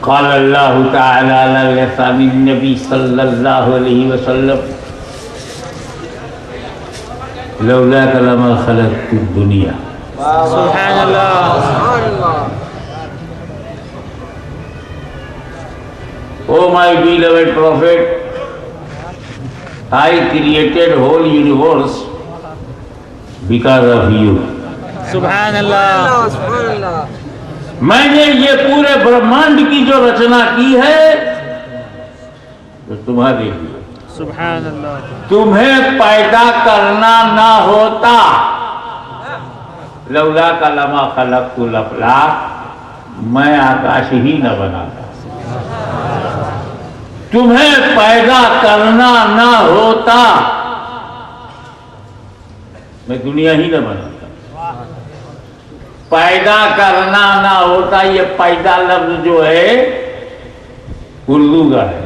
क़ाल अल्लाहु तआला अला लिसानि नबी सल्लल्लाहु अलैहि वसल्लम लौलाक लमा खलक़तुद दुनिया। सुभान अल्लाह। O my beloved Prophet, I created whole universe because of you. सुभान अल्लाह। मैंने ये पूरे ब्रह्मांड की जो रचना की है तो तुम्हारे लिए। सुभान अल्लाह। तुम्हें पैदा करना ना होता लौला का लमा खलक़तुल अफ़लाक, मैं आकाश ही न बनाता। तुम्हें पैदा करना ना होता मैं दुनिया ही न बनाता। पैदा करना ना होता, ये पैदा लफ्ज जो है उर्दू का है।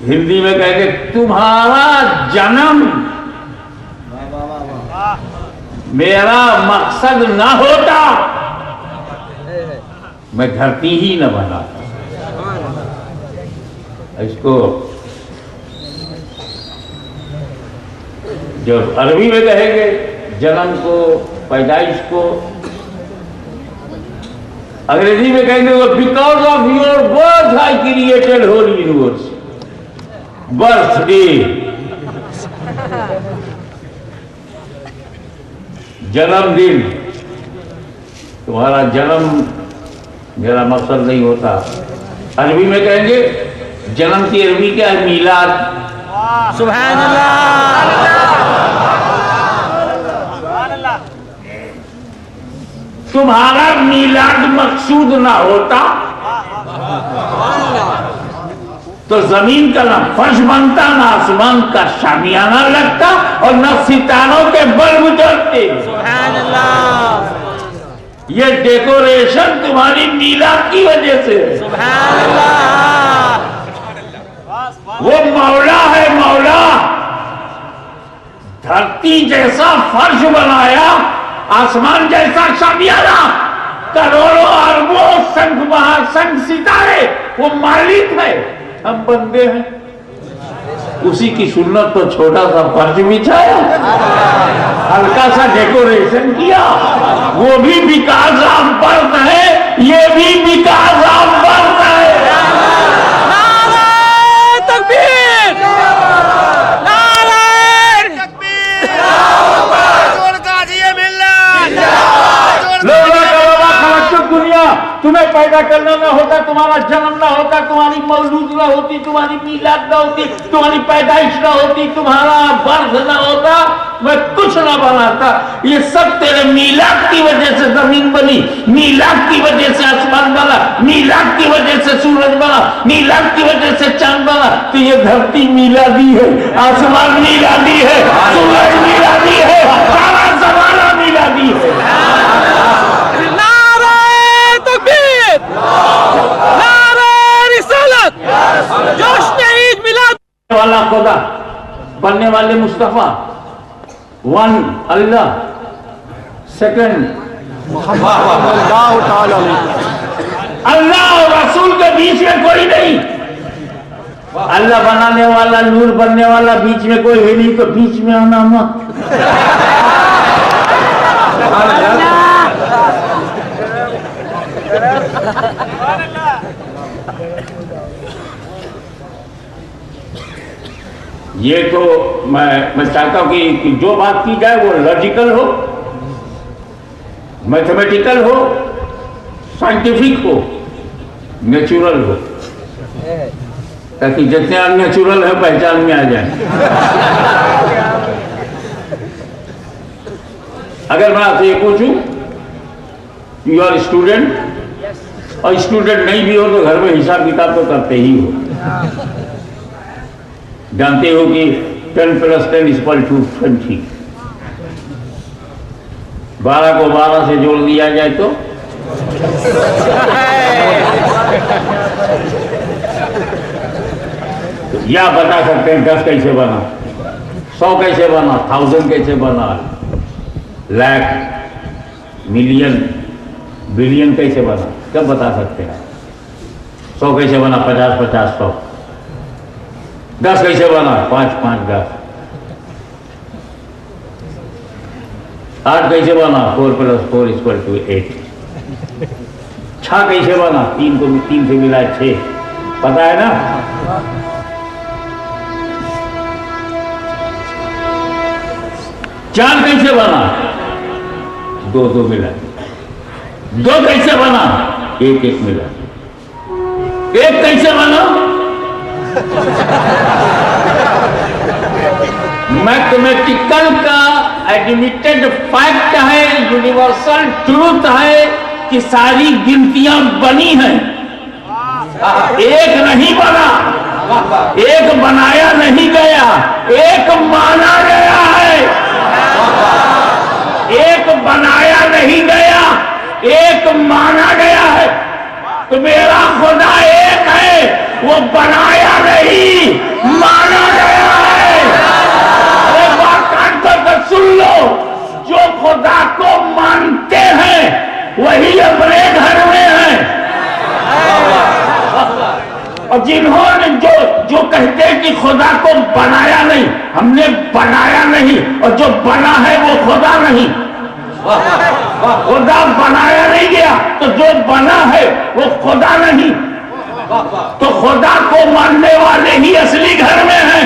हिंदी में कहेंगे तुम्हारा जन्म मेरा मकसद ना होता मैं धरती ही न बनाता। इसको जब अरबी में कहेंगे जन्म को, पैदाइश को, अंग्रेजी में कहेंगे because of your birth I created whole universe. Birthday, जन्मदिन, तुम्हारा जन्म मेरा मकसद नहीं होता। अरबी में कहेंगे जन्म की अरबी क्या है? मीलाद। सुभान अल्लाह। तुम्हारा मीलाद मकसूद ना होता तो जमीन का ना फर्श बनता, ना आसमान का शामियाना लगता और न सितारों के बल्ब जलते। सुभान अल्लाह। ये डेकोरेशन तुम्हारी मीलाद की वजह से। सुभान अल्लाह। वो मौला है, मौला धरती जैसा फर्श बनाया, आसमान जैसा शामियाना, करोड़ों अरबों संख महासंख सितारे, वो मालिक है, हम बंदे हैं। उसी की सुन्नत तो छोटा सा फर्श बिछाया, हल्का सा डेकोरेशन किया, वो भी विकास ऑफ बर्थ है, ये भी विकास ऑफ बर्थ है। नारे तकबीर, नारे तकबीर, दुनिया तुम्हें पैदा करना ना होता, तुम्हारा जन्म ना होता, तुम्हारी मौलूद ना होती, तुम्हारी मीलाद ना होती, तुम्हारी पैदाइश ना होती, तुम्हारा बर्थ ना होता, मैं कुछ ना बनाता। ये सब तेरे मीलाद की वजह से जमीन बनी, मीलाद की वजह से आसमान बना, मीलाद की वजह से सूरज बना, मीलाद की वजह से चांद बना। तो ये धरती मीलादी है, आसमान मीलादी है, सूरज मीलादी है, सारा जमाना मीलादी है। वाला खुदा, बनने वाले मुस्तफा, वन अल्लाह, सेकंड अल्लाह और रसूल के बीच में कोई नहीं। अल्लाह बनाने वाला, नूर बनने वाला, बीच में कोई है नहीं, तो बीच में आना मत। ये तो मैं चाहता हूं कि जो बात की जाए वो लॉजिकल हो, मैथमेटिकल हो, साइंटिफिक हो, नेचुरल हो, ताकि जितने अननेचुरल है पहचान में आ जाए। अगर मैं आपसे ये पूछूं, यू आर स्टूडेंट, और स्टूडेंट नहीं भी हो तो घर में हिसाब किताब तो करते ही हो। जानते हो कि 10 + 10 = 20। 12 को 12 से जोड़ दिया जाए तो या बता सकते हैं 10 कैसे बना, 100 कैसे बना, 1000 कैसे बना, लाख, मिलियन, बिलियन कैसे बना, कब बता सकते हैं? 100 कैसे बना? 50-50 100। 10 कैसे बना? 5-5 10। 8 कैसे बना? 4 + 4 = 8। 6 कैसे बना? 3 को 3 से मिला 6। पता है ना? 4 कैसे बना? 2 मिला। 2 कैसे बना? 1 मिला। 1 कैसे बना? मैथमेटिकल का एडमिटेड फैक्ट है, यूनिवर्सल ट्रूथ है कि सारी गिनतियां बनी हैं। 1 नहीं बना, 1 बनाया नहीं गया, 1 माना गया है। 1 बनाया नहीं गया, 1 माना गया है। तो मेरा खुदा 1 है, वो बनाया नहीं, माना गया है। अरे बात कान कर सुन लो, जो खुदा को मानते हैं वही अपने घर में है। और जिन्होंने जो कहते हैं कि खुदा को बनाया नहीं, हमने बनाया नहीं, और जो बना है वो खुदा नहीं। खुदा बनाया नहीं गया, तो जो बना है वो खुदा नहीं। तो खुदा को मानने वाले ही असली घर में हैं।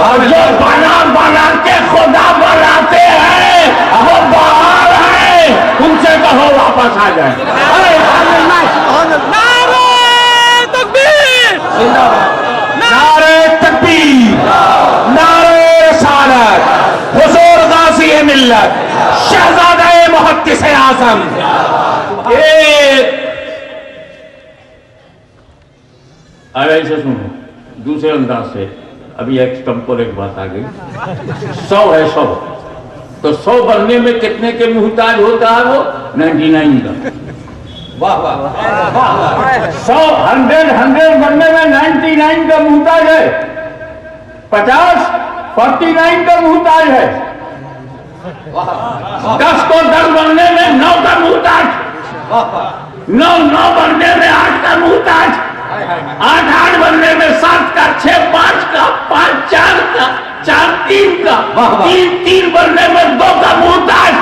और जो बना के खुदा बनाते हैं वो बाहर है। उनसे कहो वापस आ जाए। नारे तकबीर, नारे रसालत, हुजूर गाज़ी मिल्लत, शहज़ादा मुहद्दिस आज़म। अब ऐसे सुनो दूसरे अंदाज से। अभी एक्सटेम्पोरेट बात आ गई। 100 है 100, तो 100 बनने में कितने के मुहताज होता है? वो 99 का। 100 बनने में 99 का मुहताज है। 50 49 का मुहताज है। 10 को 10 बनने में 9 का मुहताज। 9 बनने में 8 का मुहताज। 8 बनने में 7 का, 6 5 का, 5 4 का, 4 3 का, 3 बनने में 2 का मुहताज।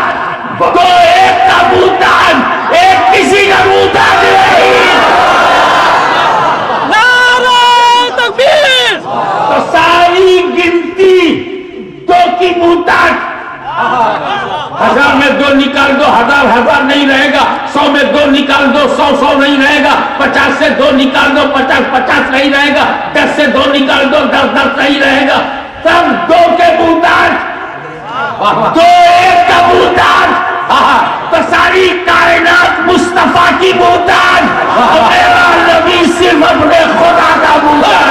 2 1 का मुहताज, 1 किसी का मुहताज नहीं। नारे तकबीर। तो सारी गिनती 2 की मुहताज। 1000 में 2 निकाल दो, 1000 नहीं रहेगा। 100 में 2 निकाल दो, 100 नहीं रहेगा। 50 से 2 निकाल दो, 50 नहीं रहेगा। 10 से 2 निकाल दो, 10 नहीं रहेगा। सब 2 के मुहताज। 2 1 का मुहताज। तो सारी कायनात मुस्तफा की मुहताज। मेरा नबी सिर्फ अपने खुदा का मुहताज।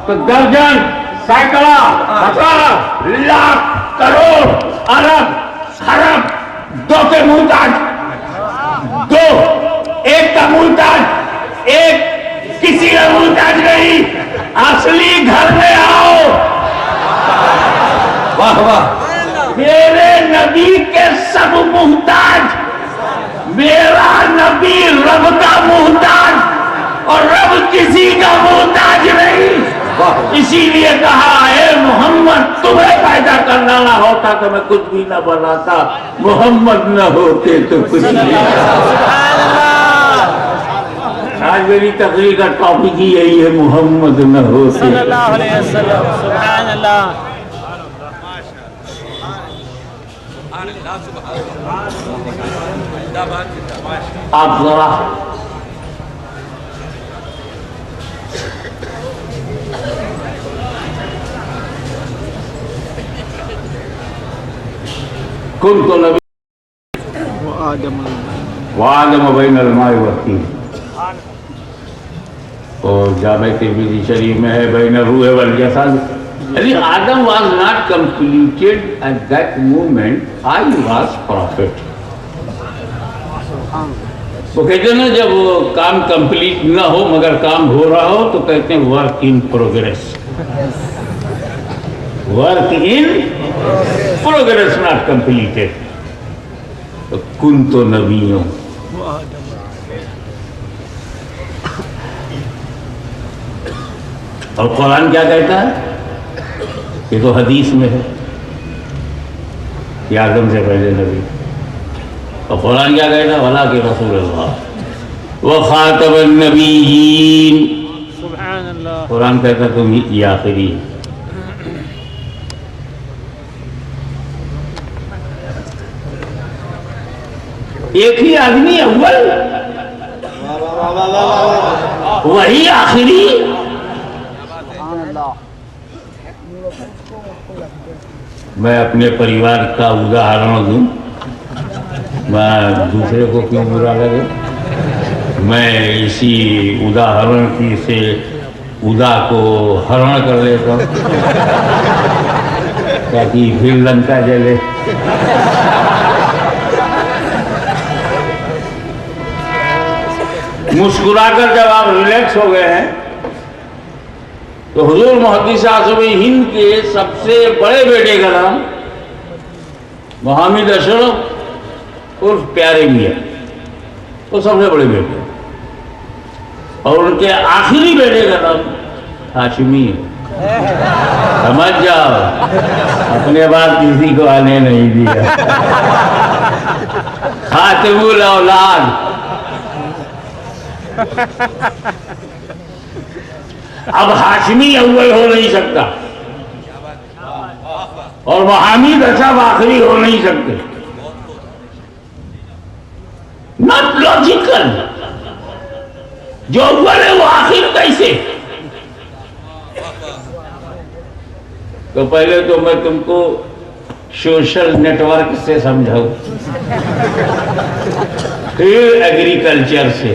तो दर्जन, सैकड़ा, हजार, लाख, करोड़, अरब, खरब 2 के मुहताज। 2 1 का मुहताज, 1 किसी का मुहताज नहीं। असली घर में आओ। वाह वाह। मेरे नबी के सब मुहताज। मेरा नबी रब का मुहताज, और रब किसी का मुहताज नहीं। इसीलिए कहा है मोहम्मद, तुम्हें पैदा करना ना होता तो मैं कुछ भी ना बनाता। मोहम्मद न होते तो कुछ नहीं। आज मेरी तकरीर का टॉपिक ही यही है, मोहम्मद न होते। सल्लल्लाहु अलैहि वसल्लम। सुभान अल्लाह। आप जरा कुन तो नबी वादम बैनल माई वतीन। और जामे तिरमिज़ी शरीफ में है बैनल रूह वल जसद। यानी आदम was not completed at that moment. I was prophet. वो कहते हैं ना, जब वो काम कंप्लीट ना हो मगर काम हो रहा हो तो कहते हैं work in progress. Work in progress not completed. तो कुन तो नबियों, और कुरान क्या कहता है? ये तो हदीस में है कि आदम से पहले नबी। और कुरान क्या कहता है? वला के रसूल अल्लाह व खातबन नबीयीन। सुभान अल्लाह। कुरान कहता तुम ही आखिरी। एक ही आदमी अव्वल, वही आखिरी। मैं अपने परिवार का उदाहरण दूं, मैं दूसरे को क्यों बुरा लगे? मैं इसी उदाहरण की से उदा को हरण कर लेता हूँ ताकि फिर लंका जले। मुस्कुराकर जब आप रिलैक्स हो गए हैं तो हुजूर मुहद्दिस आज़म हिंद के सबसे बड़े बेटे का नाम मोहम्मद अशरफ उर्फ प्यारे मियां, वो सबसे बड़े बेटे, और उनके आखिरी बेटे का नाम हाशिमी है। समझ जाओ, अपने बाद किसी को आने नहीं दिया। खातिमुल औलाद। अब हाशमी अव्वल हो नहीं सकता और मोहम्मद अशरफ आखिरी हो नहीं सकते। Not logical. जो अव्वल है वो आखिर कैसे? तो पहले तो मैं तुमको सोशल नेटवर्क से समझाऊं, फिर एग्रीकल्चर से।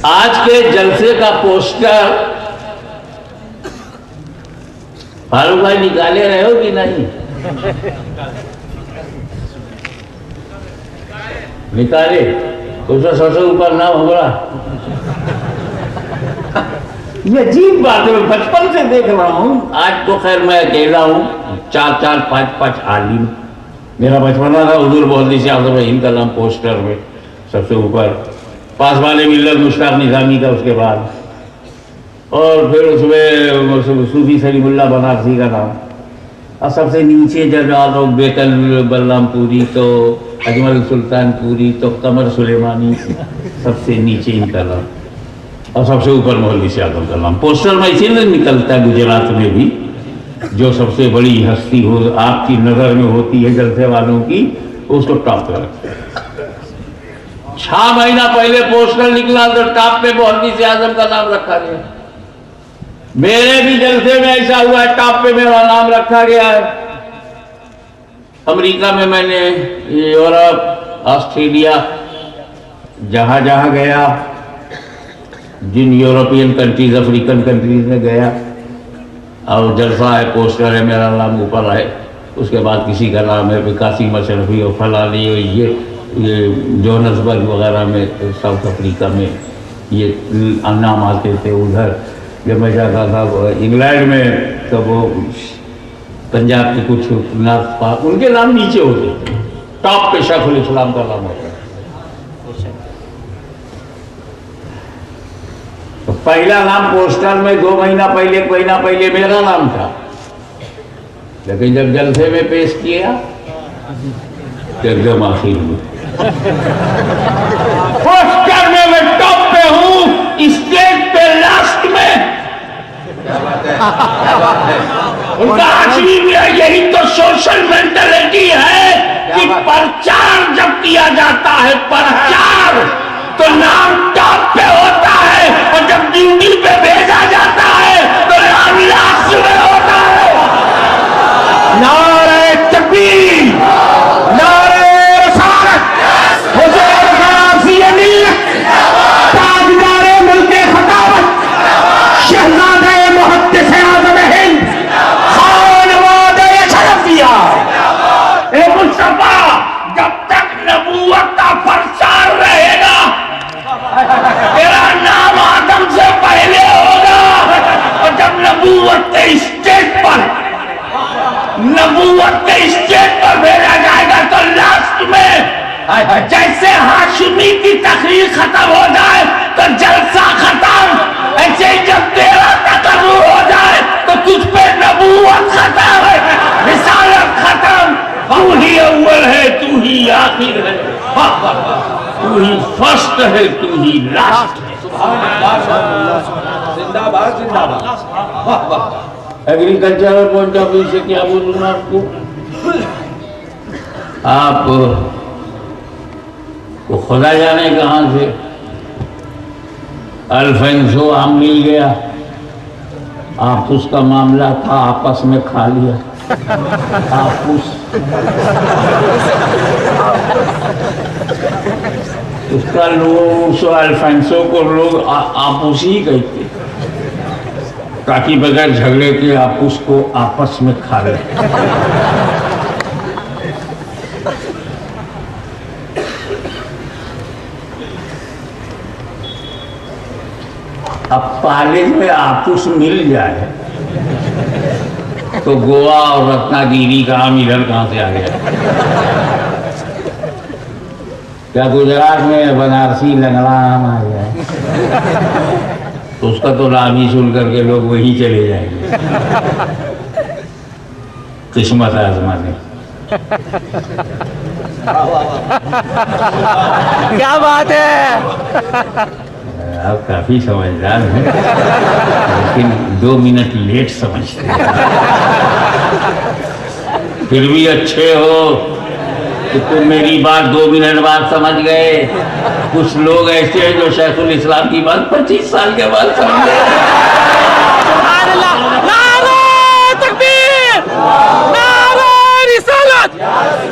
आज के जलसे का पोस्टर फारूक भाई निकाले रहे हो कि नहीं? निकाले। उसका सबसे ऊपर नाम होगा। ये अजीब बात है, मैं बचपन से देख रहा हूँ। आज तो खैर मैं अकेला हूँ, 4-4, 5-5 आलिम। मेरा बचपना था हुजूर मुहद्दिस आज़म हिंद का नाम पोस्टर में सबसे ऊपर, पास वाले मिल्लत मुश्ताक निज़ामी का उसके बाद, और फिर उसमें सूफी सलीमुल्लाह बनारसी का नाम, और सबसे नीचे जब आओ बेकल बलरामपुरी, तो अजमल सुल्तानपुरी, तो कमर सुलेमानी, सबसे नीचे इनका नाम, और सबसे ऊपर मुहद्दिस आज़म का नाम। पोस्टर में इसीलिए निकलता है गुजरात में भी, जो सबसे बड़ी हस्ती हो आपकी नज़र में होती है जलसे वालों की, उसको टॉप पर रखते हैं। 6 महीना पहले पोस्टर निकला तो टॉप पे मुहद्दिस आज़म का नाम रखा गया। मेरे भी जलसे में ऐसा हुआ है, टॉप पे मेरा नाम रखा गया है। अमेरिका में मैंने, यूरोप, ऑस्ट्रेलिया, जहां जहां गया, जिन यूरोपियन कंट्रीज, अफ्रीकन कंट्रीज में गया, और जलसा है, पोस्टर है, मेरा नाम ऊपर है। उसके बाद किसी का नाम है कासिम अशरफी और फलानी, ये जोहान्सबर्ग वगैरह में, साउथ अफ्रीका में ये नाम आते थे। उधर जब मैं जाता था इंग्लैंड में, तो वो पंजाब के कुछ नॉर्थ, उनके नाम नीचे होते थे, टॉप पे शेखुल इस्लाम का नाम होता है। तो पहला नाम पोस्टर में 2 महीना पहले, 1 महीना पहले मेरा नाम था, लेकिन जब जलसे में पेश किया तो एकदम आखिर में। पोस्टर में मैं टॉप पे हूं, स्टेज पे लास्ट में। उनका आखिरी भी है। यही तो सोशल मेंटेलिटी है कि प्रचार जब किया जाता है, प्रचार, तो नाम टॉप पे होता है, और जब ड्यूटी पे भेजा जाता है तो नाम लास्ट में होता है। नारे तकबीर, नारे रसालत, हुजूर गाज़ी मिल्लत, ताजदारे मुल्के खिलाफत, शहज़ादे मुहद्दिस आज़म हिंद, खानवादे शरफिया। नबूवत के स्टेज पर भेजा जाएगा तो लास्ट में जैसे हाशिमी की तकरीर खत्म हो जाए तो जलसा खत्म, ऐसे ही जब तेरा तकर्रुर हो जाए तो तुझ पे नबूवत खत्म, रिसालत खत्म। तू ही अव्वल है, तू ही आखिर है, तू ही फर्स्ट है, तू ही लास्ट है। जिंदाबाद जिंदाबाद। एग्रीकल्चरल पॉइंट ऑफ व्यू से क्या बोलूँ मैं आपको, आप वो खुदा जाने कहां से अल्फेंसो आम मिल गया, आप उसका मामला था, आपस में खा लिया। आप उसका लोग उस अल्फेंसो को लोग आपूस ही कहते, ताकि बगैर झगड़े के आप उसको आपस में खा ले। अब कॉलेज में आपूस मिल जाए तो गोवा और रत्नागिरी का आम इधर कहां से आ गया? क्या गुजरात में बनारसी लंगड़ा आम आ जाए तो उसका तो लाभ ही सुन करके लोग वहीं चले जाएंगे। किस्मत आजमाने। क्या बात है। आप काफी समझदार हैं, लेकिन 2 मिनट लेट समझते हैं। फिर भी अच्छे हो कि तुम मेरी बात 2 मिनट बाद समझ गए। कुछ लोग ऐसे हैं जो शेखुल इस्लाम की बात 25 साल के बाद समझ गए। नारे तकबीर, नारे रिसालत,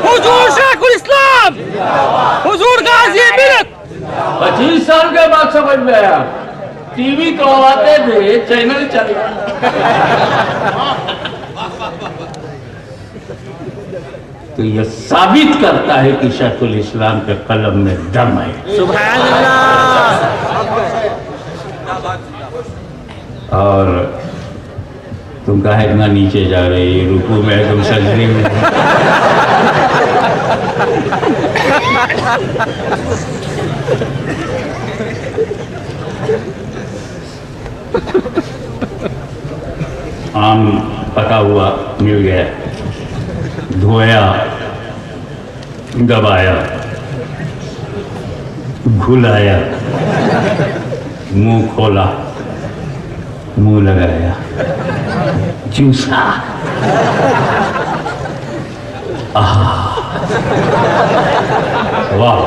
हुजूर शेखुल इस्लाम, हुजूर गाज़ी मिल्लत। 25 साल के बाद समझ में आया। टीवी तो आते थे, चैनल चल तो यह साबित करता है कि शेखुल इस्लाम के कलम में दम है। सुभान अल्लाह। और तुम कहा इतना नीचे जा रहे हो, रुकू में तुम सजदे में। आम पका हुआ मिल गया, धोया, दबाया, घुलाया, मुंह खोला, मुंह लगाया, चूसा, वाह।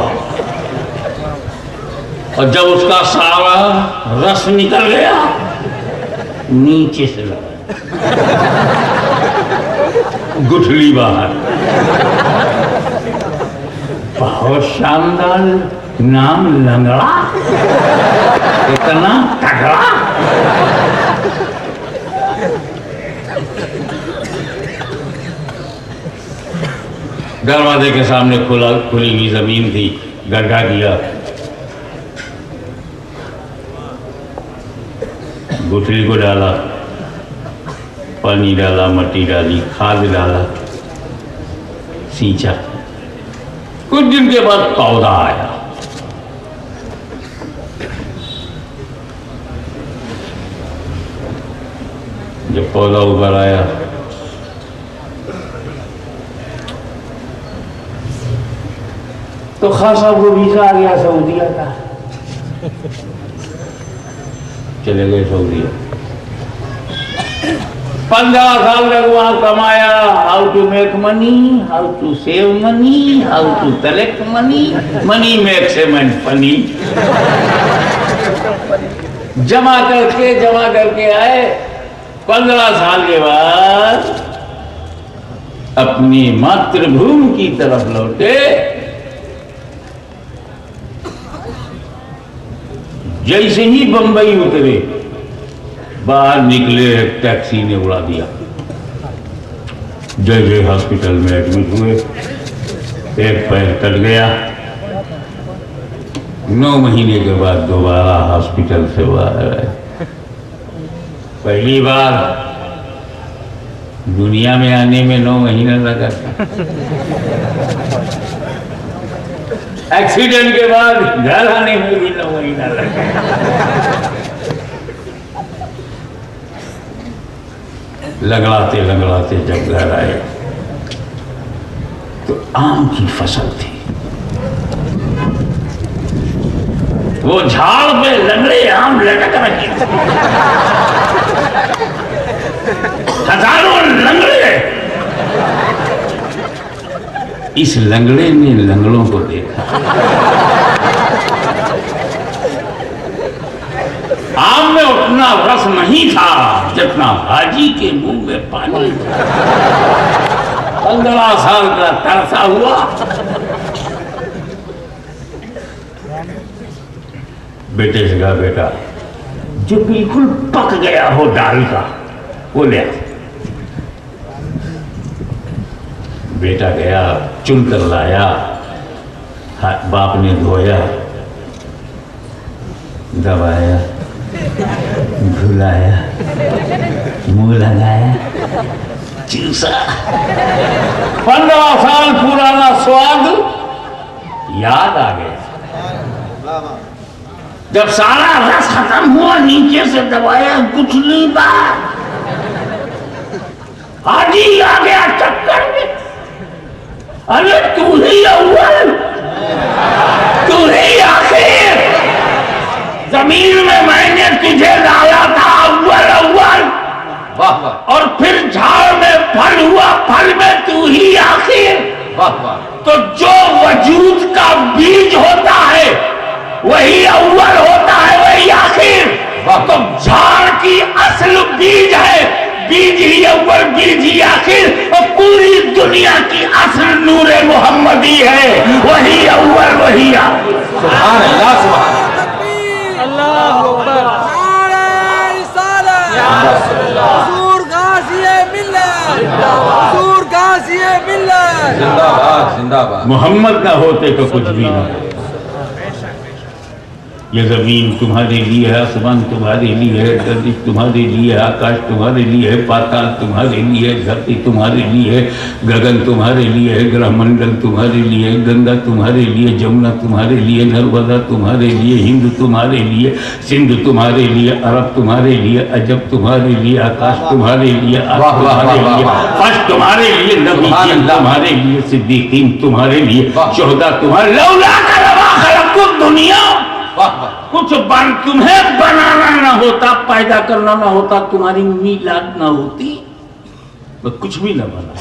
और जब उसका सारा रस निकल गया, नीचे से लगा, गुठली बाहर। बहुत शानदार नाम, लंगड़ा, इतना तगड़ा। दरवाजे के सामने खुली हुई जमीन थी, गड्ढा किया, गुठली को डाला, पानी डाला, मट्टी डाली, खाद डाला, सींचा। कुछ दिन के बाद पौधा आया। जब पौधा उभर आया तो खासा वो वीजा आ गया सऊदीया का, चले गए सऊदीया। 15 साल तक वहां कमाया। How to make money, how to save money, how to collect money, money makes a man funny. जमा करके आए। 15 साल के बाद अपनी मातृभूमि की तरफ लौटे। जैसे ही बंबई उतरे, बाहर निकले, एक टैक्सी ने उड़ा दिया। जय जय हॉस्पिटल में एडमिट हुए। एक पैर कट गया। 9 महीने के बाद दोबारा हॉस्पिटल से बाहर आए। पहली बार दुनिया में आने में 9 महीना लगा था। एक्सीडेंट के बाद घर आने में भी 9 महीना लगा। लगड़ाते लगड़ाते जब घर आए तो आम की फसल थी। वो झाड़ पे लंगड़े आम लटक रहे थे, हजारों लंगड़े। इस लंगड़े ने लंगड़ों को देखा। आम में उतना रस नहीं था जितना हाजी के मुंह में पानी था। 15 साल का तरसा हुआ। बेटे से कहा, बेटा जो बिल्कुल पक गया हो दाल का वो ले आ। बेटा गया, चुन कर लाया, बाप ने धोया, दबाया, घुलाया, मुंह लगाया, चूसा। 15 साल पुराना स्वाद याद आ गया। जब सारा रस खत्म हुआ, नीचे से दबाया, कुछ नहीं बात। हाजी आ गया चक्कर में। अरे तू ही अव्वल, तू ही आखिर। जमीन में मैंने तुझे डाला था अव्वल अव्वल, और फिर झाड़ में फल हुआ, फल में तू ही आखिर। तो जो वजूद का बीज होता है वही अव्वल होता है, वही आखिर। तो झाड़ की असल बीज है, बीज ही अव्वल, बीज ही आखिर। और पूरी दुनिया की असल नूरे मोहम्मदी है, वही अव्वल वही आखिर। सुभान अल्लाह, सुभान अल्लाह अकबर। हुजूर गाज़ी मिल्लत, हुजूर गाज़ी मिल्लत। जिंदाबाद जिंदाबाद। मोहम्मद ना होते तो कुछ भी ना। ये जमीन तुम्हारे लिए है, आसमान तुम्हारे लिए है, गर्दिश तुम्हारे लिए है, आकाश तुम्हारे लिए है, पाताल तुम्हारे लिए है, धरती तुम्हारे लिए है, गगन तुम्हारे लिए है, ग्रहमंडल तुम्हारे लिए है, गंगा तुम्हारे लिए, जमुना तुम्हारे लिए, नर्मदा तुम्हारे लिए, हिंद तुम्हारे लिए, सिंध तुम्हारे लिए, अरब तुम्हारे लिए, अजब तुम्हारे लिए, आकाश तुम्हारे लिए, तुम्हारे लिए, फर्श तुम्हारे लिए, नबी तुम्हारे लिए, सिद्दीकीन तुम्हारे लिए, शोहदा तुम्हारे। लौला कलमा खलक़ुद दुनिया। कुछ बन तुम्हें बनाना ना होता, पैदा करना ना होता, तुम्हारी मीलाद ना होती, तो कुछ भी ना बना।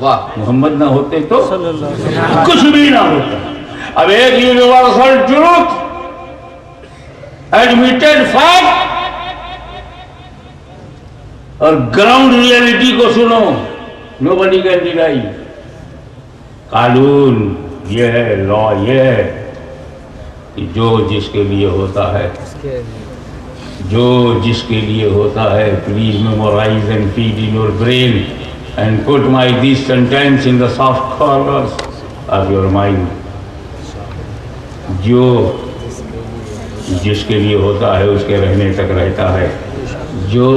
वाह, मोहम्मद ना होते तो कुछ भी ना होता। अब एक यूनिवर्सल ट्रूथ, एडमिटेड फैक्ट और ग्राउंड रियलिटी को सुनो। Nobody can deny. कानून ये है, लॉ ये है कि जो जिसके लिए होता है, जो जिसके लिए होता है, please memorise and feed in your brain and put my this sentence in the soft corners of your mind. जो जिसके लिए होता है उसके रहने तक रहता है, जो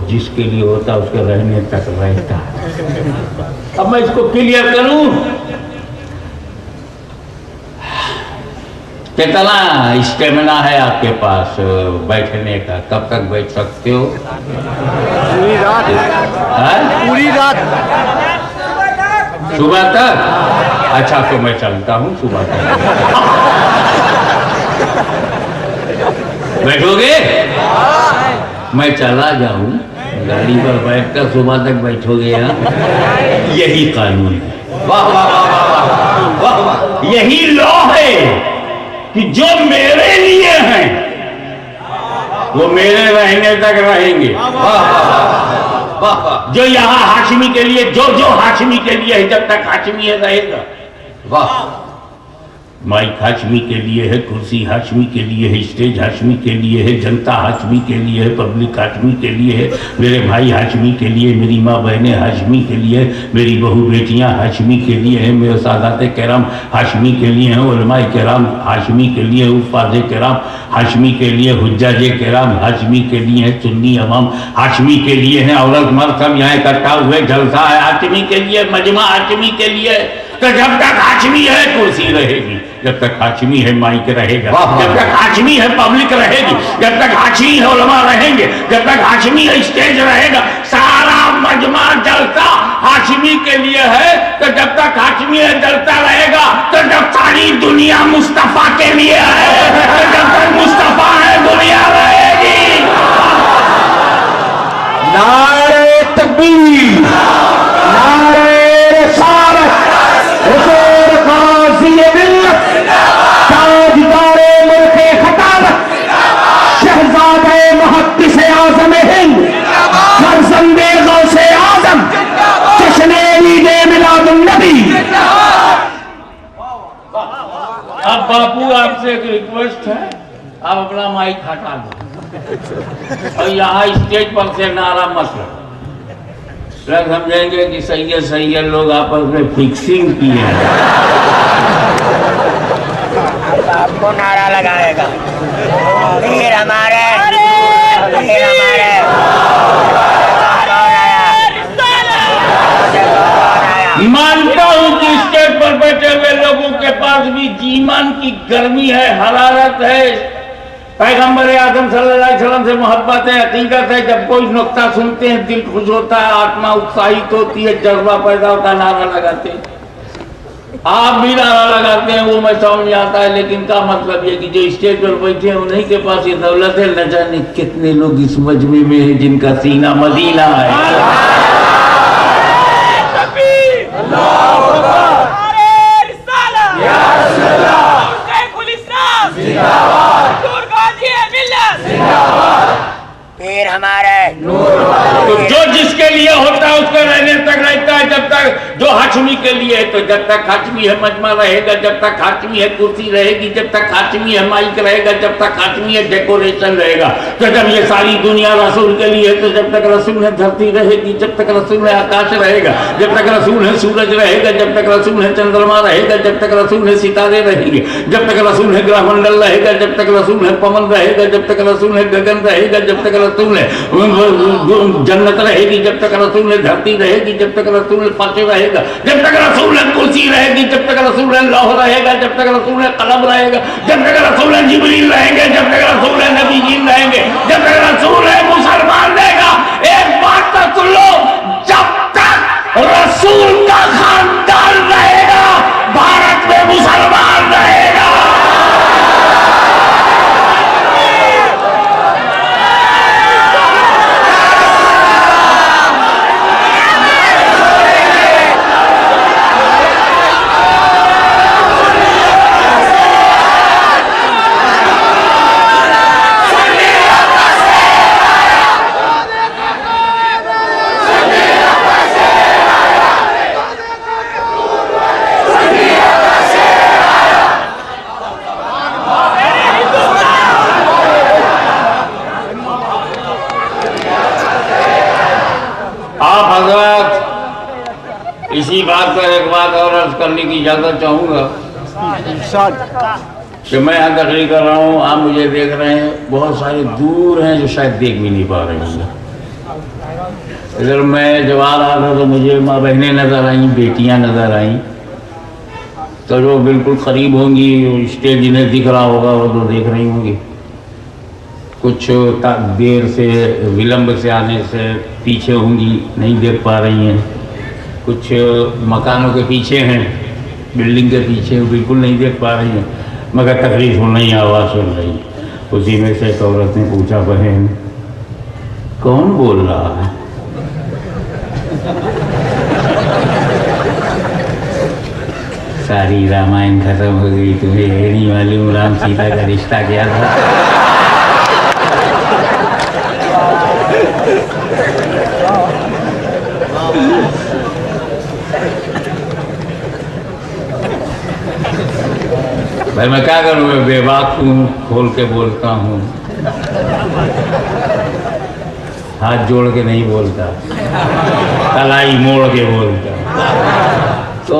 जिसके लिए होता है उसके रहने तक रहता है। अब मैं इसको क्लियर करूं, कितना स्टेमिना है आपके पास बैठने का? कब तक बैठ सकते हो? पूरी रात, पूरी रात, सुबह तक। अच्छा, तो मैं चलता हूँ सुबह तक। बैठोगे? मैं चला जाऊं, गाड़ी पर बैठकर सुबह तक बैठोगे? यही कानून है। वाह वाह वाह वाह वाह। यही लॉ है कि जो मेरे लिए हैं वो मेरे रहने तक रहेंगे। जो यहाँ हाशमी के लिए, जो हाशमी के लिए है, जब तक हाशमी रहेगा। वाह। माइक हाशमी के लिए है, कुर्सी हाशमी के लिए है, स्टेज हाशमी के लिए है, जनता हाशमी के लिए है, पब्लिक हाशमी के लिए है, मेरे भाई हाशमी के लिए, मेरी माँ बहनें हाशमी के लिए, मेरी बहू बेटियाँ हाशमी के लिए हैं, मेरे सादाते कराम हाशमी के लिए हैं, उलमाए कराम हाशमी के लिए, उफ़ाज़े कराम हाशमी के लिए, हुज्जाजे कराम हाशमी के लिए हैं, सुन्नी अवाम हाशमी के लिए हैं, औरत मर्द सब यहाँ इकट्ठा हुए, जलसा है हाशमी के लिए, मजमा हाशमी के लिए। तो जब तक हाशमी है कुर्सी रहेगी, जब तक हाशमी है माइक रहेगा, जब तक हाशमी है पब्लिक रहेगी, जब तक हाशमी है उलमा रहेंगे, जब तक हाशमी है स्टेज रहेगा, सारा मजमा जलता हाशमी के लिए है। तो जब तक हाशमी है जलता रहेगा, तो जब सारी दुनिया मुस्तफा के लिए है, तो जब तक मुस्तफा है दुनिया रहेगी। नारे तकबीर, नारे रिसालत, हुजूर गाज़ी मिल्लत, ताजदारे मुल्के खिताबत, शहज़ादे मुहद्दिस आज़म हिंद, फर्ज़ंदे गौसे आज़म, जश्ने ईद मिलादुन नबी। अब बापू आपसे एक रिक्वेस्ट है, आप अपना माइक हटा दो और यहाँ स्टेज पर से नारा मत लो। लोग समझेंगे कि सही है लोग आपस में फिक्सिंग किए हैं। आपको नारा लगाएगा फिर हमारे मानता हूँ कि स्टेज पर बैठे हुए लोगों के पास भी जीवन की गर्मी है, हरारत है, पैगंबर आदम सल्लल्लाहु अलैहि वसल्लम से मोहब्बत है, हकीकत है। जब कोई नुक्ता सुनते हैं दिल खुश होता है, आत्मा उत्साहित होती है, जज्बा पैदा होता है, नारा लगाते हैं। आप भी नारा लगाते हैं, वो मैं समझ आता है, लेकिन का मतलब ये कि जो स्टेज पर बैठे हैं उन्हीं के पास ये दौलत है। न जाने कितने लोग इस मजमे में है जिनका सीना मदीना है। फिर हमारे तो जो जिसके लिए होता है उसका रहने तक रहता है। जब तक जो हाशमी के लिए है, तो जब तक हाशमी है मजमा रहेगा, जब तक हाशमी है कुर्सी रहेगी, जब तक हाशमी है माइक रहेगा, जब तक हाशमी है डेकोरेशन रहेगा। तो जब ये सारी दुनिया रसूल के लिए है, तो जब तक रसूल है धरती रहेगी, जब तक रसूल है आकाश रहेगा, जब तक रसूल है सूरज रहेगा, जब तक रसूल है चंद्रमा रहेगा, जब तक रसूल है सितारे रहेंगे, जब तक रसूल है ग्रहमंडल रहेगा, जब तक रसूल है पवन रहेगा, जब तक रसूल है गगन रहेगा, जब तक रसूल है जन्नत रहेगी, जब तक रसूल है धरती रहेगी, जब तक रसूल है फर्श रहेगा, जब तक रसूल है कुर्सी रहेगी, जब तक रसूल है लौह रहेगा, जब तक रसूल है कलम रहेगा, जब तक रसूल है जिब्रील रहेंगे, जब तक रसूल है नबीयीन रहेंगे, जब तक रसूल है मुसलमान रहेगा। एक बात तो सुन लो, जब तक रसूल का खानदान रहेगा भारत में मुसलमान रहेगा। इसी बात पर एक बात और अर्ज करने की इजाजत चाहूंगा कि मैं यहाँ तकरीर कर रहा हूँ, आप मुझे देख रहे हैं, बहुत सारे दूर हैं जो शायद देख भी नहीं पा रहे होंगे। इधर मैं जब आ रहा था तो मुझे माँ बहनें नजर आई, बेटियाँ नजर आई, तो जो बिल्कुल करीब होंगी, स्टेज जिन्हें दिख रहा होगा वो तो देख रही होंगी। कुछ देर से विलंब से आने से पीछे होंगी, नहीं देख पा रही हैं। कुछ मकानों के पीछे हैं, बिल्डिंग के पीछे, बिल्कुल नहीं देख पा रही हैं, मगर तकरीर सुन रही, आवाज़ सुन रही। उसी में से एक औरत ने पूछा, बहन कौन बोल रहा है? सारी रामायण खत्म हो गई, तुम्हें ये नहीं मालूम राम सीता का रिश्ता क्या था? भाई मैं क्या करूँ, मैं बेबाक हूँ, खोल के बोलता हूँ, हाथ जोड़ के नहीं बोलता, कलाई मोड़ के बोलता। तो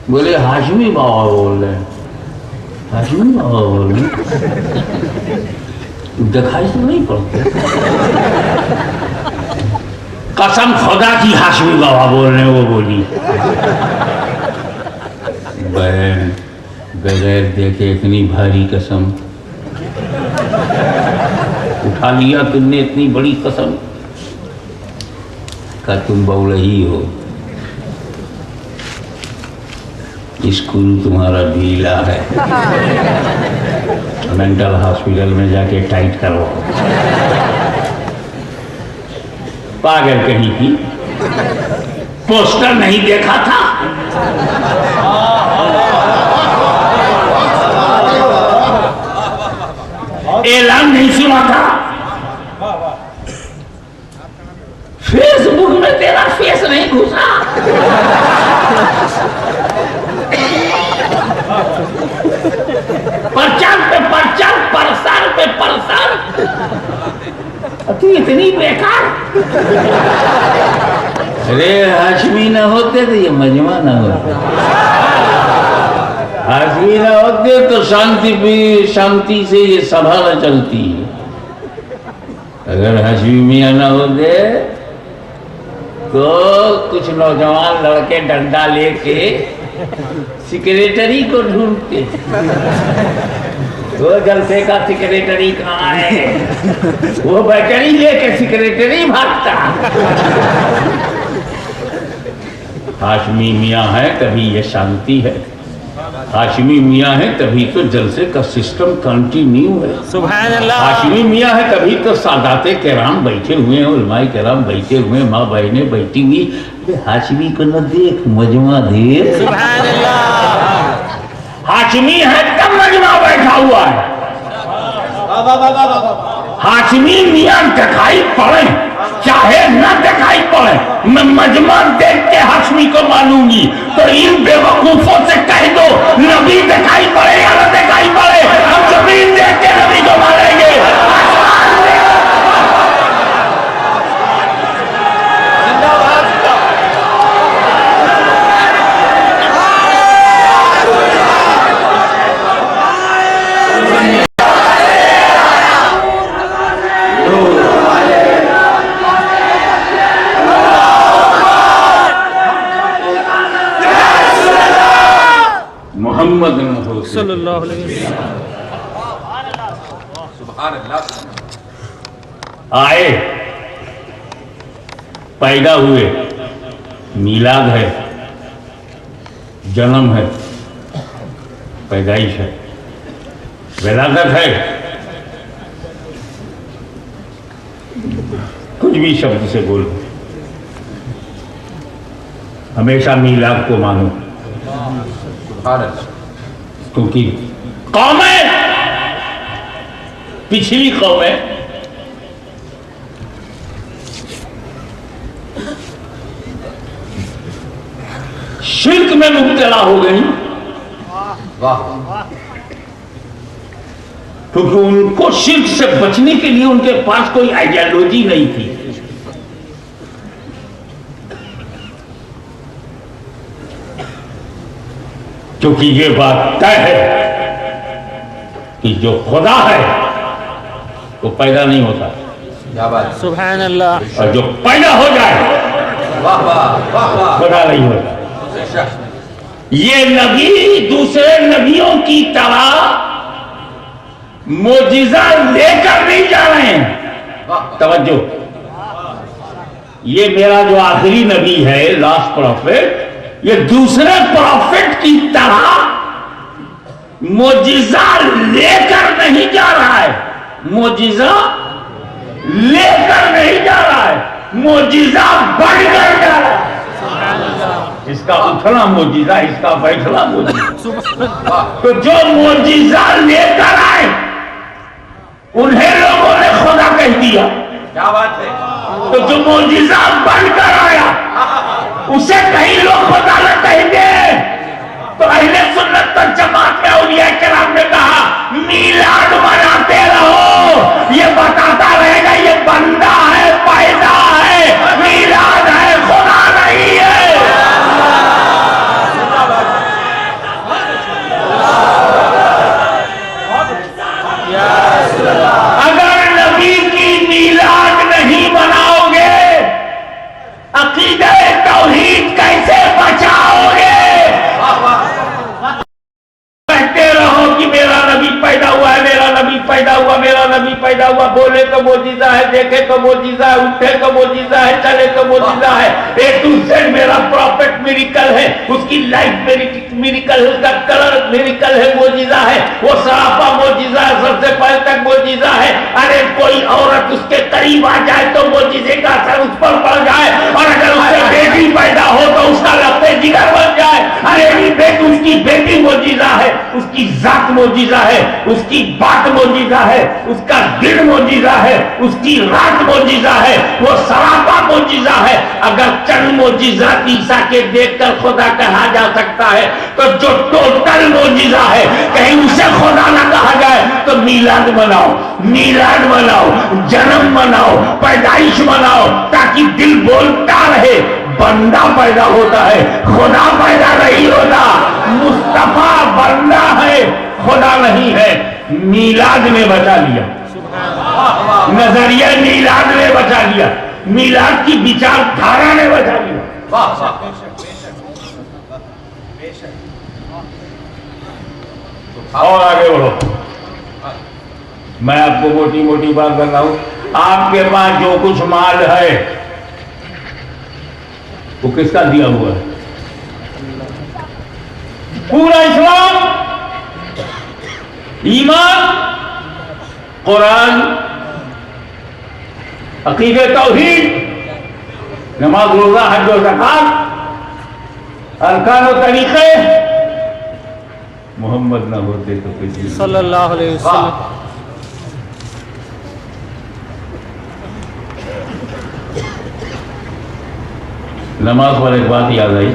बोले हाशमी बाबा बोल रहे हैं, हाशमी बाबा बोल रहे हैं, दिखाई तो नहीं पड़ते। कसम खुदा की हाशमी बाबा बोल रहे हैं, वो बोली। बहन बगैर देखे इतनी भारी कसम उठा लिया तुमने, इतनी बड़ी कसम का तुम बौलही हो, स्कूल तुम्हारा ढीला है, मेंटल हॉस्पिटल में जाके टाइट करवाओ। पागल कहीं की, पोस्टर नहीं देखा था? ऐलान नहीं सुना था? फेसबुक में तेरा फेस नहीं घुसा? प्रचार पे प्रचार, प्रसार पे प्रसार, तू इतनी बेकार। अरे हाशमी ना होते तो ये मजमा ना होता, हाशमी ना होते तो शांति से ये सभा न चलती। अगर हाशमी मियाँ ना होते तो कुछ नौजवान लड़के डंडा लेके सेक्रेटरी को ढूंढते, वो जलसे का सेक्रेटरी कहाँ है, वो बैटरी लेके सेक्रेटरी भागता। हाशमी मियाँ है तभी ये शांति है, हाशमी मियाँ है तभी तो जलसे का सिस्टम कंटिन्यू है। सुभान अल्लाह। हाशमी मियाँ है तभी तो सादाते केराम बैठे हुए हैं, उलमाए केराम बैठे हुए हैं, माँ बहनें बैठी हुई। हाशमी को न देख, मजमा देख। सुभान अल्लाह। हाशमी है तब मजमा बैठा हुआ है। हाशमी मियाँ दिखाई पड़े चाहे न दिखाई पड़े, मैं मजमा देख के हाशमी को मानूंगी। तो इन बेवकूफों से कह दो नबी दिखाई पड़े या न दिखाई पड़े, हम जमीन देख के नबी को मानेंगे। मोहम्मद सल्लल्लाहु अलैहि वसल्लम आए, पैदा हुए, मिलाद है, जन्म है, पैदाइश है, विलादत है, कुछ भी शब्द से बोलो, हमेशा मिलाद को मानो। क्योंकि कौमें, पिछली कौमें शिर्क में मुब्तला हो गई, क्योंकि उनको शिर्क से बचने के लिए उनके पास कोई आइडियोलॉजी नहीं थी। क्योंकि ये बात तय है कि जो खुदा है वो पैदा नहीं होता, क्या बात, सुभान अल्लाह, और जो पैदा हो जाए वाह वाह वाह खुदा नहीं होता। ये नबी दूसरे नबियों की तरह मोजिजा लेकर नहीं जा रहे हैं। तवज्जो, ये मेरा जो आखिरी नबी है, लास्ट प्रॉफिट, ये दूसरे प्रॉफिट की तरह मोजिजा लेकर नहीं जा रहा है, मोजिजा लेकर नहीं जा रहा है, मोजिजा बढ़कर जा रहा है। इसका उठना मोजिजा, इसका बैठना मोजिजा। तो जो मोजिजा लेकर आए उन्हें लोगों ने खुदा कह दिया, क्या बात है। तो जो मोजिजा बनकर आया उसे कहीं लोग खुदा न कहेंगे। तो अहले सुन्नत जमात में औलिया किराम ने कहा मीलाद मनाते रहो, ये बताता रहेगा ये बंदा है, पैदा है, मीलाद है, खुदा नहीं है। अगर नबी की मीलाद नहीं मनाओगे, अकीदे तौहीद कैसे बचाओगे? कहते रहो कि मेरा नबी पैदा हुआ है, मेरा नबी पैदा हुआ, मेरा नबी पैदा हुआ, बोले तो मोजीजा है, देखे तो मोजीजा है, उठे तो मोजीजा है, चले तो मोजीजा है। ए टू जेड मेरा प्रॉफिट मिरेकल है, उसकी लाइफ मिरेकल है, उसका कलर मिरेकल है, मोजीजा है, वो सरापा मोजीजा है, सबसे पहले तक मोजीजा है। अरे कोई औरत उसके करीब आ जाए तो मोजीजे का असर उस पर पड़ जाए, और अगर उससे बेटी पैदा हो तो उसका लफ्ते जिगर बन जाए। अरे बेटी, उसकी बेटी मोजीजा है, उसकी जात मोजीजा है, उसकी बात मोजीजा है, उसका दिन मोजीजा है, उसकी रात मोजीजा है, वो सरापा मोजीजा है। अगर चंद मोजीजा ईसा के देखकर खुदा कहा जा सकता है, तो जो टोटल मोजीजा है कहीं उसे खुदा ना कहा जाए, तो मीलाद मनाओ, मीलाद मनाओ, जन्म मनाओ, पैदाइश मनाओ, ताकि दिल बोलता रहे बंदा पैदा होता है, खुदा पैदा नहीं होता। मुस्तफा बंदा है, खुदा नहीं है। मीलाद ने बचा लिया, नजरिया मीलाद ने बचा लिया, मीलाद की विचारधारा ने बचा लिया। और आगे बढ़ो। मैं आपको मोटी मोटी बात कर रहा हूं, आपके पास जो कुछ माल है वो किसका दिया हुआ है? पूरा इस्लाम, ईमान, कुरान, अकीदे तौहीद, नमाज रोजा हज और ज़कात, अरकान और तरीके। मोहम्मद ना होते तो किसी सल्लल्लाहु अलैहि वसल्लम। नमाज पर एक बात याद आई।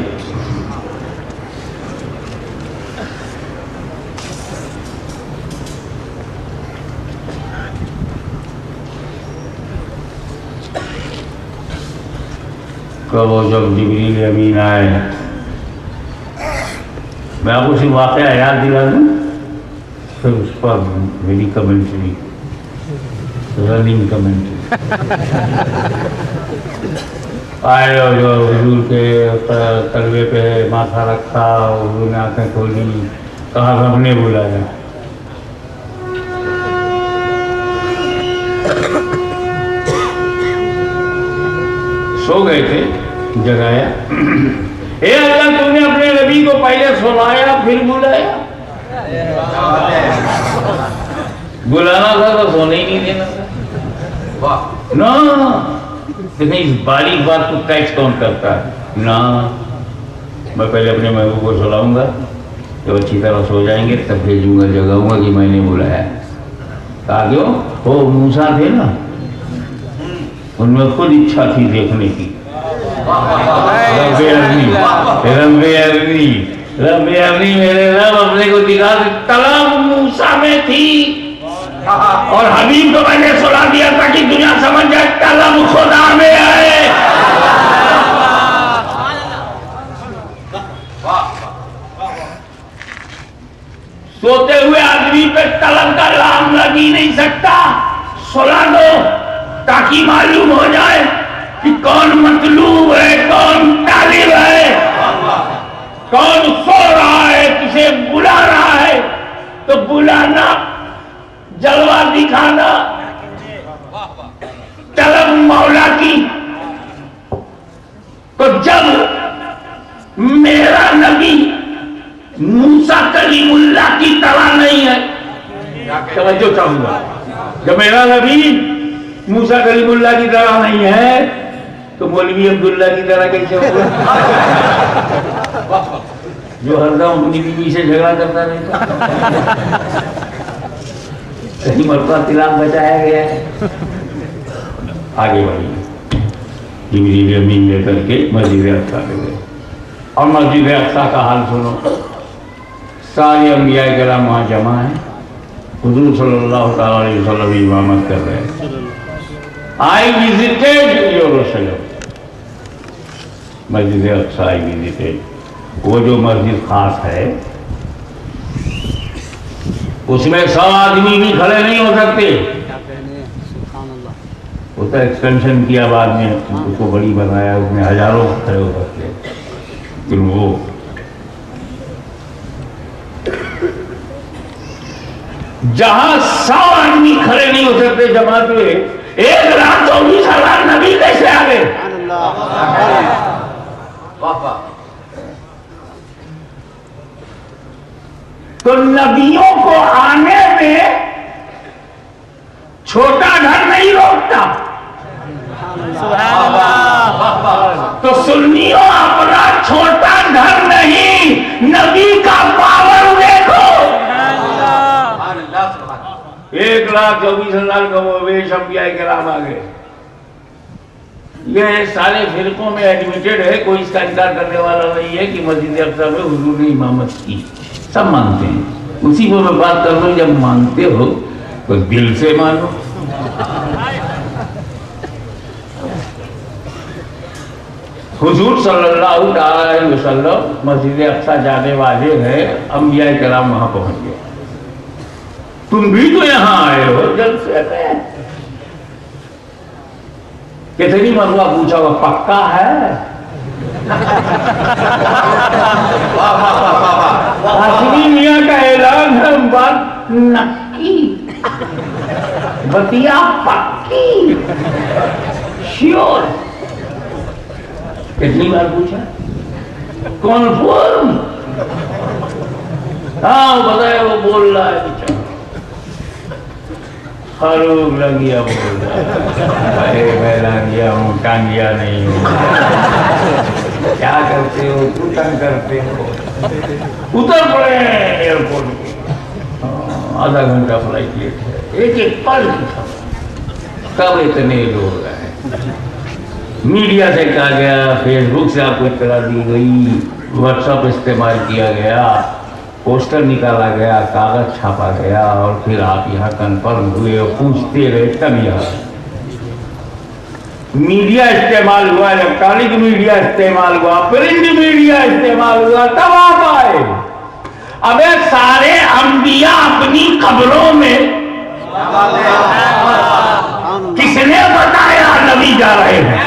कब वो जब जिब्रील अमीन आए, मैं आपको सिर्फ वाक़या याद दिला दूं, फिर उस पर मेरी कमेंट्री, रनिंग कमेंट्री। आए और जो हुजूर के तलवे पे माथा रखा, हुजूर ने आंखें खोली, कहा सबने बुलाया। सो गए थे, जगाया, हे अल्लाह तूने अपने नबी को पहले सुनाया फिर बुलाया। बुलाना था तो सोने ही नहीं देना था ना। लेकिन इस बारीक बात को कैच कौन करता है ना। मैं पहले अपने महबूब को सुलाऊंगा, जब अच्छी तरह सो जाएंगे तब भेजूंगा, जगाऊंगा कि मैंने बुलाया। कहा क्यों? वो मूसा थे ना, उनमें खुद इच्छा थी देखने की। रब्बे अरनी मेरे रब अपने को दिखा दे। तलब मूसा में थी, और हबीब को मैंने सुला दिया ताकि दुनिया समझ जाए तलब खुदा में है। सोते हुए आदमी पे तलब का लाम लग ही नहीं सकता। सुला दो ताकि मालूम हो जाए कि कौन मतलूब है, कौन तालिब है, कौन सो रहा है, किसे बुला रहा है। तो बुलाना, जलवा दिखाना, तलब मौला की। तो जब मेरा नबी मूसा कलीमुल्लाह की तरह नहीं है, समझो चाहूंगा, जब मेरा नबी मूसा कलीमुल्लाह की तरह नहीं है तो मौलवी अब्दुल्ला की तरह कैसे होगा? जो हरदम अपनी बीवी से झगड़ा करता रहता, कहीं मरता तिलाक बचाया गया है। आगे बढ़िए, जिब्रील अमीन लेकर के मस्जिद अक्सा ले गए, और मस्जिद अक्सा का हाल सुनो। सारे अंबिया किराम वहाँ जमा है। हुजूर सल्लल्लाहु अलैहि वसल्लम इमामत कर रहे हैं। आई विजिटेड यरूशलेम, मस्जिद अक्सा आई विजिटेड। वो जो मस्जिद खास है उसमें 100 आदमी भी खड़े नहीं हो सकते। वो तो एक्सटेंशन किया बाद में, उसको बड़ी बनाया, उसमें हजारों खड़े हो सकते। फिर वो जहां 100 आदमी खड़े नहीं हो सकते जमात में, 1,24,000 नबी कैसे आ गए? तो नबियों को आने में छोटा घर नहीं रोकता। तो सुन्नियों अपना छोटा घर नहीं, नबी का पावर देखो। 1,24,000 कमोवेश अंबिया किराम आ गए। ये सारे फिरकों में एडमिटेड है, कोई इसका इनकार करने वाला नहीं है कि मस्जिद अक्सा में हुजूर ने इमामत की। सब मानते हैं। उसी को मैं बात कर रहा हूं, जब मानते हो तो दिल से मानो। हुजूर सल्लल्लाहु अलैहि वसल्लम मस्जिद अक्सा जाने वाले हैं, अंबिया किराम वहां पहुंच गए। तुम भी तो यहां आए हो, जल्द से कितनी मरवा पूछा हुआ, पक्का है? हाशमी मियां का ऐलान है, बात नक्की, बतिया पक्की, श्योर। कितनी बार पूछा? कॉन्फर्म? हाँ बताया, वो बोल रहा है बेचारा, फारूक लगिया बोल रहा है, अरे मैं लगिया हूँ, टांगिया नहीं हूँ। क्या करते हो? तू तंग करते हो। उतर पड़े एयरपोर्ट पे, आधा घंटा फ्लाइट लेट है, एक पल की खबर। तब इतने लोग आए, मीडिया से कहा गया, फेसबुक से आपको इत्तला दी गई, व्हाट्सएप इस्तेमाल किया गया, पोस्टर निकाला गया, कागज छापा गया, और फिर आप यहाँ कन्फर्म हुए और पूछते रहे, तब यहाँ मीडिया इस्तेमाल हुआ, इलेक्ट्रॉनिक मीडिया इस्तेमाल हुआ, प्रिंट मीडिया इस्तेमाल हुआ, तब आप आए। अबे सारे अंबिया अपनी कब्रों में, किसने बताया नबी जा रहे हैं?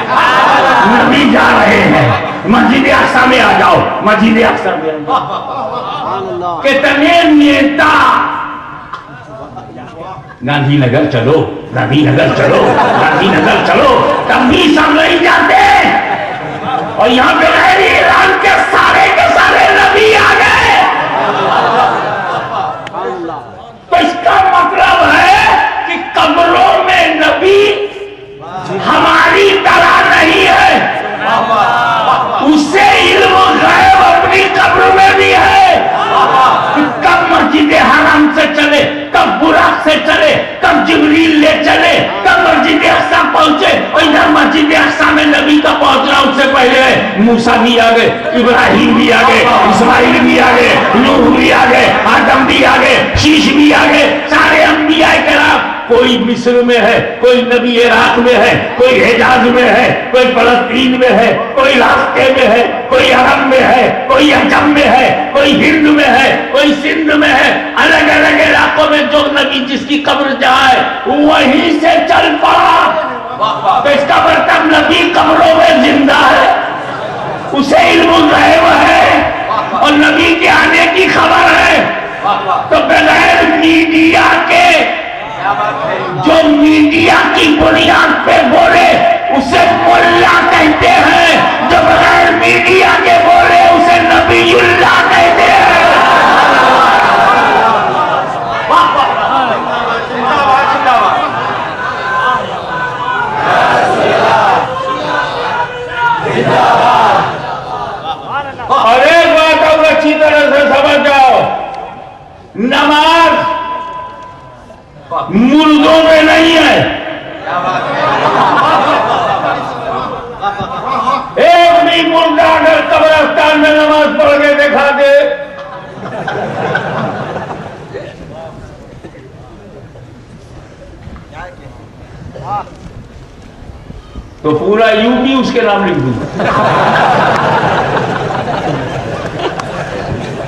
नबी जा रहे हैं, मस्जिद अक्सा में आ जाओ, मस्जिद अक्सा में आ जाओ। कितने नेता गांधीनगर चलो, गांधीनगर चलो, गांधीनगर चलो, तब भी सब नहीं जाते। और यहाँ पे ईरान के सारे नबी आ गए। तो इसका मतलब है कि कब्रों में नबी हमारी तरह नहीं है, उससे इल्म गैब अपनी कब्र में भी है। कब मस्जिद हराम से चले, कब बुराक से चले, कब जिब्रील ले चले, कब मस्जिद अक्सा पहुंचे, और इधर मस्जिद अक्सा में नबी का पहुंचना उससे पहले मूसा भी आ गए, इब्राहिम भी आ गए, इस्माइल भी आ गए, नूह भी आ गए, आदम भी आ गए, शीश भी आ गए, सारे अंबिया किराम। कोई मिस्र में है, कोई नबी इराक में है, कोई हिजाज में है, कोई फलस्तीन में है, कोई रास्ते में है, कोई अरब में है, कोई अजम में है, कोई हिंद में है, कोई सिंध में है। अलग अलग इलाकों में जो नबी जिसकी कब्र जाए वहीं से चल पड़ा। तो इसका मतलब नबी कब्रों में जिंदा है, उसे इल्म गैब है और नबी के आने की खबर है। तो बगैर मीडिया के, जो मीडिया की बुनियाद पे बोले उसे मुल्ला कहते हैं, जो बगैर मीडिया के बोले उसे नबीउल्लाह कहते हैं। और एक बात और अच्छी तरह से समझ जाओ, नमाज मुर्दों में नहीं है। एक भी मुर्दा अगर कब्रिस्तान में नमाज पढ़ के दिखा दे तो पूरा यूपी उसके नाम लिख दूंगा।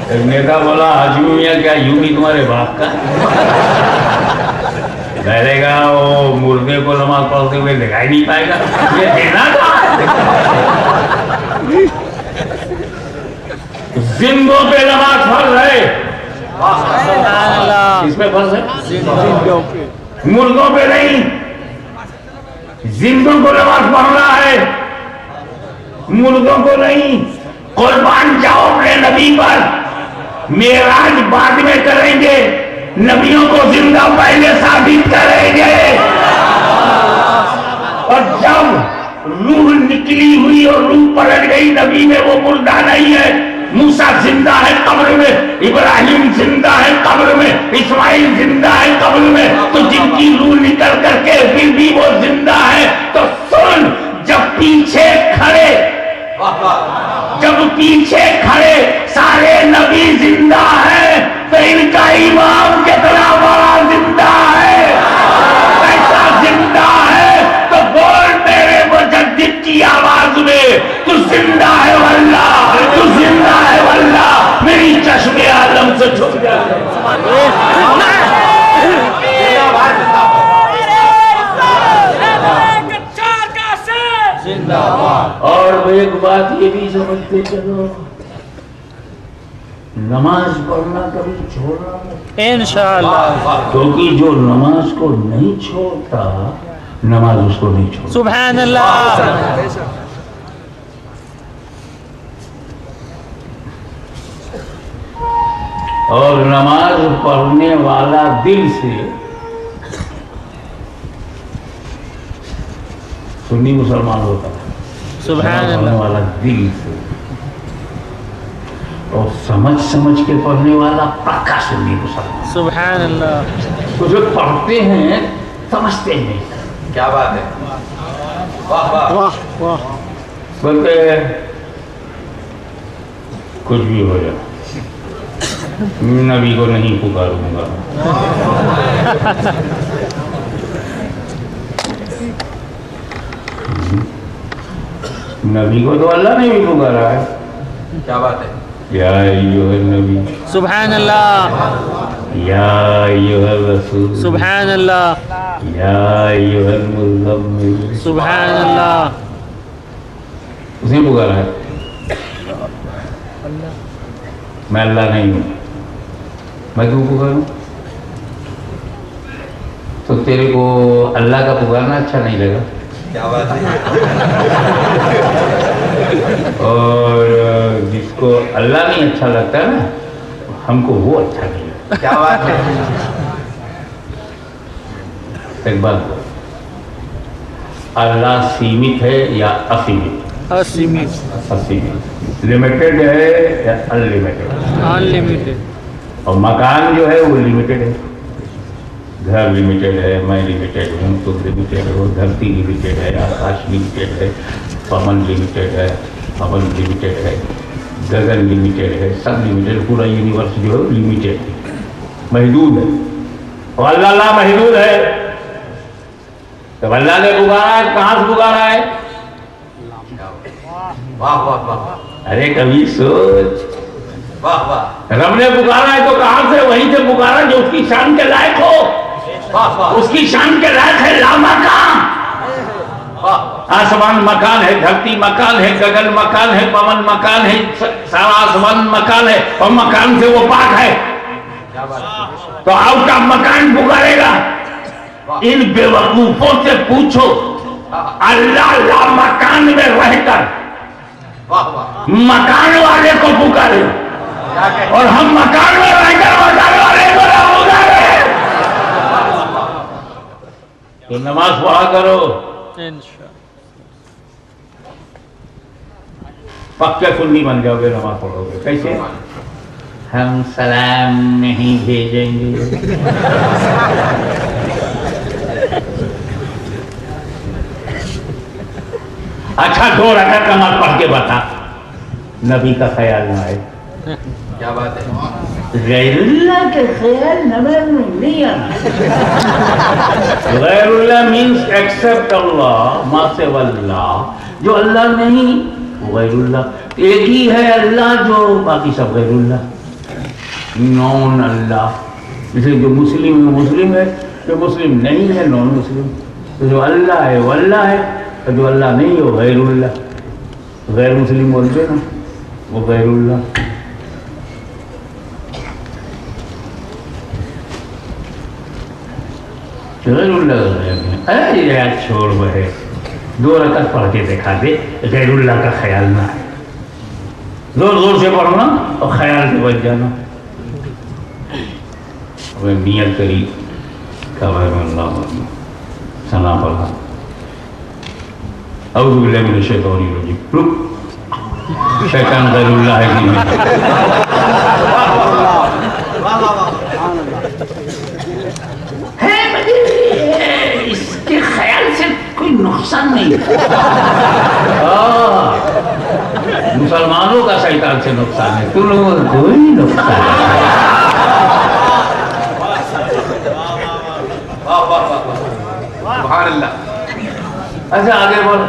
एक नेता बोला हाशमी मियाँ क्या यूपी तुम्हारे बाप का? कहेगा वो मुर्दे को नमाज पढ़ते हुए दिखाई नहीं पाएगा, ये देना था। जिंदों पे नमाज फर्ज है, इसमें फर्ज है, मुर्दों पे नहीं, जिंदों को नमाज पढ़ना है, मुर्दों को नहीं। कुर्बान जाओ अपने नबी पर, मेराज बाद में करेंगे, नबियों को जिंदा पहले साबित करेंगे। और जब रूह निकली हुई और रूह पलट गई नबी में, वो मुर्दा नहीं है। मूसा जिंदा है कब्र में, इब्राहिम जिंदा है कब्र में, इस्माइल जिंदा है कब्र में, तो जिनकी रूह निकल करके फिर भी वो जिंदा है, तो सुन, जब पीछे खड़े सारे नबी जिंदा है, तो इनका इमाम कितना बड़ा जिंदा है, कैसा जिंदा है। तो बोल मेरे मुजद्दिद की आवाज में, तू जिंदा है वल्लाह, तू जिंदा है वल्लाह, मेरी चश्मे आलम से छुप जा। और एक बात ये भी समझते चलो, नमाज पढ़ना कभी छोड़ना नहीं इंशाअल्लाह, क्योंकि जो नमाज को नहीं छोड़ता, नमाज उसको नहीं छोड़ता। सुभान अल्लाह। और नमाज पढ़ने वाला दिल से, सुन्नी मुसलमान होता है, सुभान पढ़ने अल्लाह। वाला दिल से, और समझ के पढ़ने वाला पक्का सुन्नी मुसलमान। सुभान अल्लाह। तो जो पढ़ते हैं समझते नहीं। क्या बात है, वाह वाह वाह वाह। बोलते हैं कुछ भी हो जाए, नबी को नहीं पुकारूंगा। नबी को तो अल्लाह ने भी पुकारा है। क्या बात है, या अय्युहन नबी, सुभान अल्लाह, या अय्युहर रसूल, सुभान अल्लाह, या अय्युहल मुज़म्मिल। सुभान अल्लाह। उसने पुकारा है। मैं अल्लाह नहीं हूँ, मैं क्यों पुकारूं? तो तेरे को अल्लाह का पुकारना अच्छा नहीं लगा? क्या बात है, और जिसको अल्लाह नहीं अच्छा लगता ना, हमको वो अच्छा नहीं लगता। क्या बात है, एक बात बोल, अल्लाह सीमित है या असीमित? असीमित, असीमित। लिमिटेड है या अनलिमिटेड? अनलिमिटेड। और मकान जो है वो लिमिटेड है। घर लिमिटेड है, मैं लिमिटेड हूँ, तुम लिमिटेड हो, धरती लिमिटेड है, आकाश लिमिटेड है, पवन लिमिटेड है, पवन लिमिटेड है, गगन लिमिटेड है, सब लिमिटेड। पूरा यूनिवर्स जो है लिमिटेड है, महदूद है। और अल्लाह महदूद है। तो अल्लाह ने पुकारा है, कहाँ से पुकारा है? वाह वाह वाह अरे कभी सोच, वाह वाह रब ने पुकारा है तो कहाँ से? वहीं से पुकारा जो उसकी शान के लायक हो। वाह वाह उसकी शान के लायक है लामकान। वाह, आसमान मकान है, धरती मकान है, गगन मकान है, पवन मकान है, सारा आसमान मकान है, और मकान से वो पाक है। क्या बात है, तो आउट ऑफ मकान पुकारेगा। इन बेवकूफों से पूछो, अल्लाह ला मकान में रहकर वाह वाह, मकान वाले को पुकारे, क्या कहते और हम मकान में रहकर मकान वाले को ना पुकारे। तो नमाज पढ़ा करो, इंशाअल्लाह। पक्के सुन्नी बन जाओगे नमाज पढ़ोगे। कैसे? हम सलाम नहीं भेजेंगे। अच्छा 2 रकात नमाज पढ़ के बता, नबी का ख्याल ना आए। क्या बात है गैरुल्लाह के ख्याल नजर में नहीं आना। गैरुल्लाह मीन्स एक्सेप्ट अल्लाह, मा से वल्लाह, जो अल्लाह नहीं वो गैरुल्लाह। एक ही है अल्लाह, जो बाकी सब गैरुल्लाह, नॉन अल्लाह। जैसे जो मुस्लिम है मुस्लिम है, जो मुस्लिम नहीं है नॉन मुस्लिम। तो जो अल्लाह है वो अल्लाह है, और जो अल्लाह नहीं है वो गैरुल्लाह। गैर मुस्लिम बोलते ना, वो गैरुल्लाह। अरे यार छोड़ बहे, 2 रकात पढ़ के दिखा दे, गैरुल्लाह का ख्याल ना है। जोर जोर से पढ़ना और ख्याल से बच जाना। नियत करी सना पढ़ा औज़ु बिल्लाहि मिनश शैतानिर रजीम। रुक, शैतान गैरुल्लाह है कि नहीं? है मगर इसके ख्याल से कोई नुकसान नहीं। मुसलमानों का शैतान से नुकसान है, तुम लोगों को कोई नुकसान नहीं। सुभान अल्लाह। अच्छा आगे बोल,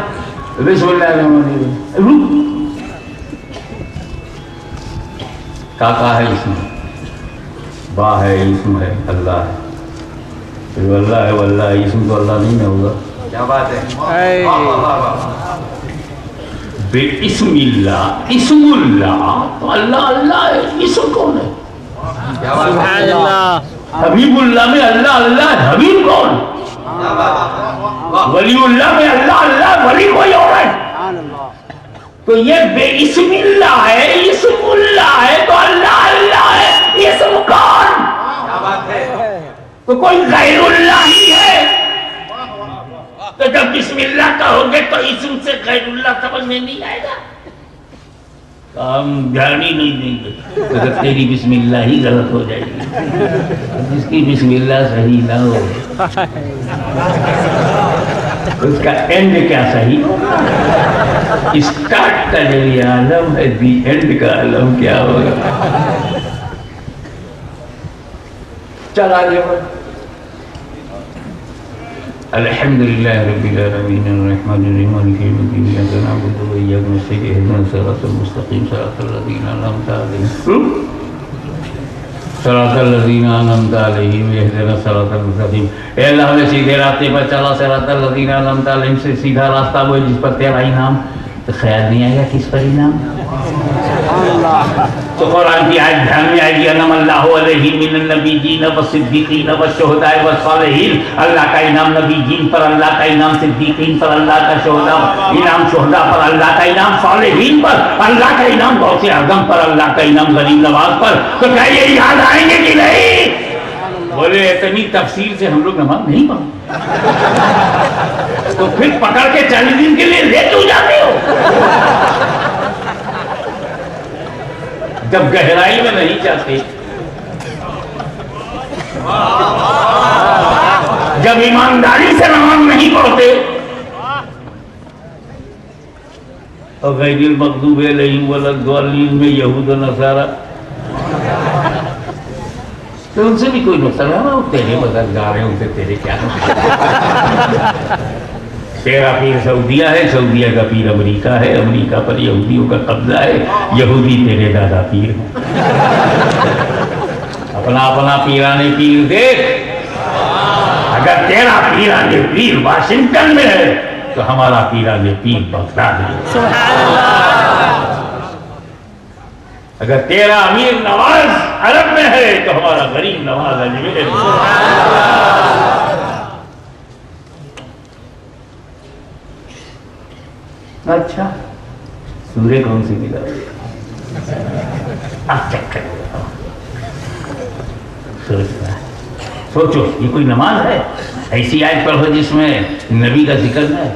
बिस्मिल्लाहिर्रहमानिर्रहीम। रुक, काका है इसमें, बा है, इसम है, अल्लाह है। तो अल्लाह है वल्लाह, इसम तो अल्लाह नहीं होगा। क्या बात है वाह वाह वाह वाह। बेइस्मिल्लाह, इस्मुल्लाह, तो अल्लाह अल्लाह है, इसम कौन है? क्या बात है अल्लाह हबीबुल्लाह में अल्लाह अल्लाह, हबीब कौन? क्या बात है वाह। वलीउल्लाह में अल्लाह अल्लाह, वली कोई और है? तो ये बेइस्मिल्लाह है, इस्मुल्लाह है, तो अल्लाह अल्लाह है, इसम कौन? क्या बात है तो कोई गैरुल्लाह ही है। तो जब बिस्मिल्लाह कहोगे तो इसम से गैरुल्लाह समझ में नहीं आएगा, हम ध्यान ही नहीं देंगे, तो तेरी बिस्मिल्लाह ही गलत हो जाएगी। जिसकी बिस्मिल्लाह सही ना हो उसका एंड क्या सही? स्टार्ट का जो ये आलम है, दी एंड का आलम क्या होगा? चल आगे बढ़। अल्हम्दुलिल्लाह रब्बिल आलमीन अर्रहमानिर रहीम मालिकि यौमिद्दीन इय्याका नअबुदु व इय्याका नस्तईन इहदिनस सिरातल मुस्तक़ीम सिरातल लज़ीना अनअमता अलैहिम सिरातल लज़ीना अनअमता अलैहिम इहदिनस सिरातल मुस्तक़ीम। ए अल्लाह हमें सीधे रास्ते पर चला, सिरातल लज़ीना अनअमता अलैहिम से सीधा रास्ता वो जिस पर तेरा इनाम। तो ख्याल नहीं आएगा किस पर इनाम? तो कुरान की आयत ध्यान में आएगी, अनअमल्लाहु अलैहि मिनन नबिय्यीन वस्सिद्दीकीन वश्शुहदा वस्सालिहीन। अल्लाह का इनाम नबीयीन पर, अल्लाह का इनाम सिद्दीकीन पर, अल्लाह का शुहदा इनाम शुहदा पर, अल्लाह का इनाम सालिहीन पर, अल्लाह का इनाम गौसे आज़म पर, अल्लाह का इनाम गरीब नवाज पर। तो क्या ये याद आएंगे कि नहीं? बोले इतनी तफसील से हम लोग नमाज नहीं पढ़ते, तो फिर पकड़ के 40 दिन के लिए ले क्यों जाते हो? जब गहराई में नहीं जाते, जब ईमानदारी से नमाज नहीं पढ़ते, और गैरिल मग़दूबि अलैहिम वलद्दाल्लीन में यहूद और नसारा, तो उनसे भी कोई नुकसान है? वो तेरे मददगार हैं, उनसे तेरे क्या नुकसान? तेरा पीर सऊदिया है, सऊदिया का पीर अमेरिका है, अमेरिका पर यहूदियों का कब्जा है, यहूदी तेरे दादा पीर हैं। अपना अपना पीराने पीर देख। अगर तेरा पीराने पीर वाशिंगटन में है तो हमारा पीराने पीर बगदाद में। अगर तेरा अमीर नवाज अरब में है तो हमारा गरीब नवाज अजमेर में। अच्छा, सूर्य कौन सी मिला? सोचो, ये कोई नमाज है? ऐसी आयत पढ़ो जिसमें नबी का जिक्र है।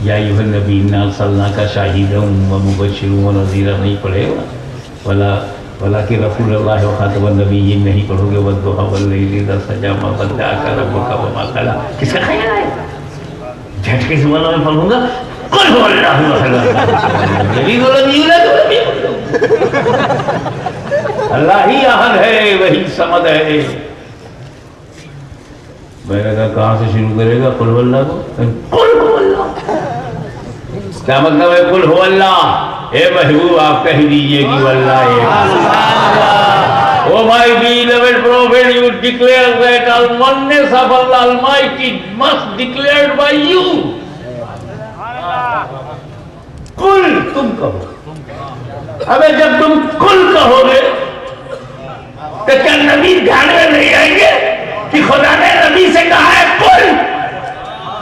या युहन नबी इन्ना अर्सलनाका शाहिदन व मुबश्शिरन व नज़ीरा नहीं पढ़ेगा, वला कि रसूलुल्लाह व खातमुन नबिय्यीन नहीं पढ़ोगे, वद्दुहा वल्लैलि इज़ा सजा मा वद्दअका रब्बुका व मा क़ला। किसका ख्याल है? झटके से वाला में पढ़ूंगा, कुल हुवल्लाहु अहद, अल्लाह ही अहद है, वही समद है। मैंने कहा कहां से शुरू करेगा कुल हुवल्लाह को? कुल हुवल्लाह क्या मतलब है? कुल हुवल्लाह। ए महबूब आप कह दीजिए कि वल्लाह oh my beloved prophet, you declare that the oneness of Allah Almighty must declared by you. कुल तुम कहो। अबे जब तुम कुल कहोगे तो क्या नबी ध्यान में नहीं आएंगे कि खुदा ने नबी से कहा है कुल?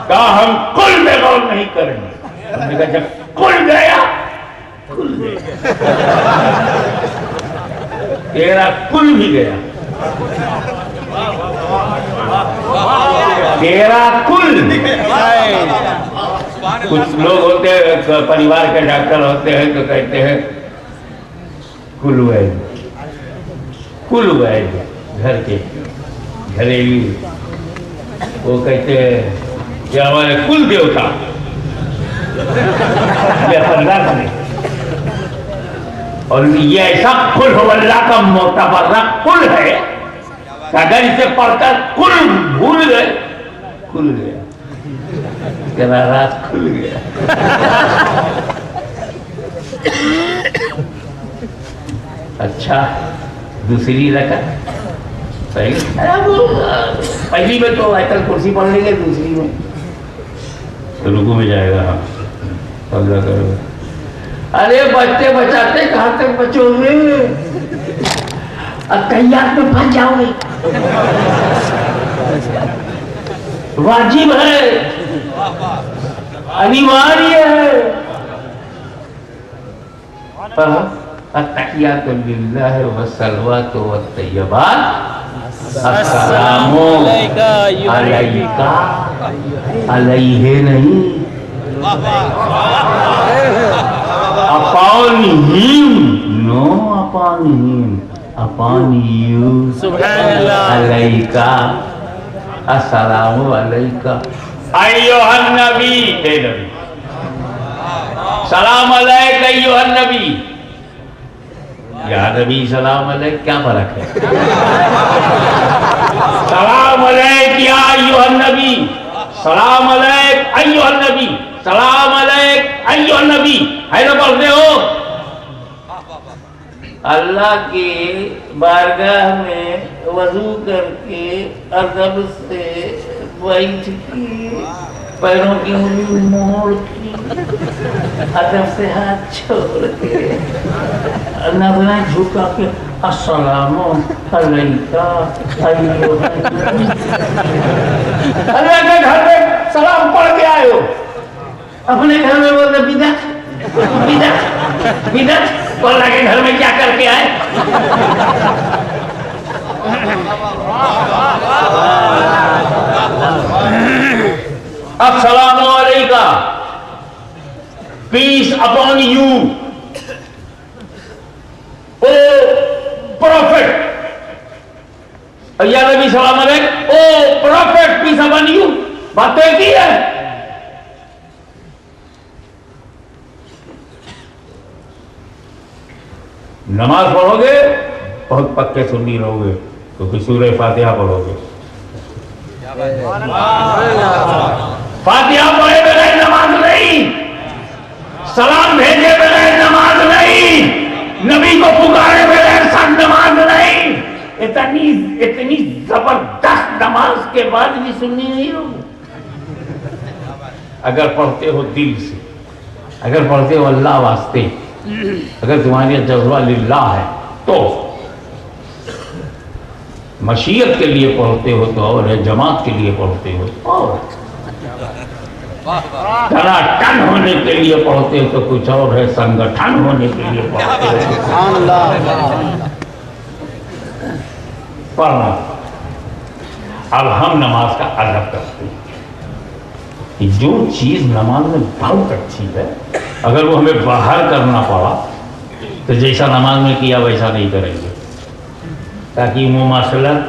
कहा हम कुल में गौर नहीं करेंगे। हमने कहा जब कुल गया कुल गया, तेरा कुल भी गया, तेरा कुल। कुछ लोग होते हैं परिवार के डॉक्टर होते हैं तो कहते हैं कुल वैद्य, कुल वैद्य घर के घरेलू। वो कहते हैं कि हमारे कुल देवता ये और ये ऐसा कुल हुवल्लाह का मोतबर्रा कुल है कि अगर इसे पढ़कर कुल भूल गए खुल गया, तेरा रात खुल गया। अच्छा दूसरी रकअत सही, पहली में तो आयतल कुर्सी पढ़ लेंगे, दूसरी में तो रुकू में जाएगा। हाँ पगला करो। अरे बच्चे बचाते कहाँ तक बचोगे? तैयार में फंस जाओगे। वाजिब है, अनिवार्य है। अत्तहियातु लिल्लाह व सलवातु व तय्यबात अस्सलामु अलैका, अलैहि नहीं upon him, no upon him, upon you, alayka, assalamu alayka, ayyuhan nabi, salam alayka ayyuhan nabi, या नबी सलाम अलैक, क्या फर्क है? सलाम अलैक या अय्युहन नबी, सलाम अलैक अय्युहन नबी, सलाम अलैक अय्युहन नबी, है ना? पढ़ते हो अल्लाह के बारगाह में वजू करके अदब से बैठ के पैरों की उंगली मोड़ के अदब से हाथ छोड़ के नजरें झुका के अस्सलामु अलैका अय्युहन नबी, अल्लाह के घर में सलाम पढ़ के आए हो, अपने घर में बोलते बिदअत बिदअत बिदअत, अल्लाह के घर में क्या करके आए? अस्सलामु अलैका, peace upon you, O prophet, या नबी सलाम अलैक, O prophet peace upon you, बातें की है। नमाज पढ़ोगे बहुत पक्के सुन्नी रहोगे, क्योंकि सूरह फातिहा पढ़ोगे। फातिहा पढ़े बगैर नमाज नहीं, सलाम भेजे बगैर नमाज नहीं, नबी को पुकारे बगैर सब नमाज नहीं। इतनी जबरदस्त नमाज के बाद भी सुन्नी नहीं होगी। अगर पढ़ते हो दिल से, अगर पढ़ते हो अल्लाह वास्ते, अगर तुम्हारी जज्बा लिल्लाह है तो मशीयत के लिए पढ़ते हो तो और है, जमात के लिए पढ़ते हो और टन होने के लिए पढ़ते हो तो कुछ और है, संगठन होने के लिए पढ़ते हो। पढ़ना। अब हम नमाज का अदब करते हैं कि जो चीज नमाज में बहुत अच्छी है, अगर वो हमें बाहर करना पड़ा तो जैसा नमाज में किया वैसा नहीं करेंगे, ताकि मुमासलत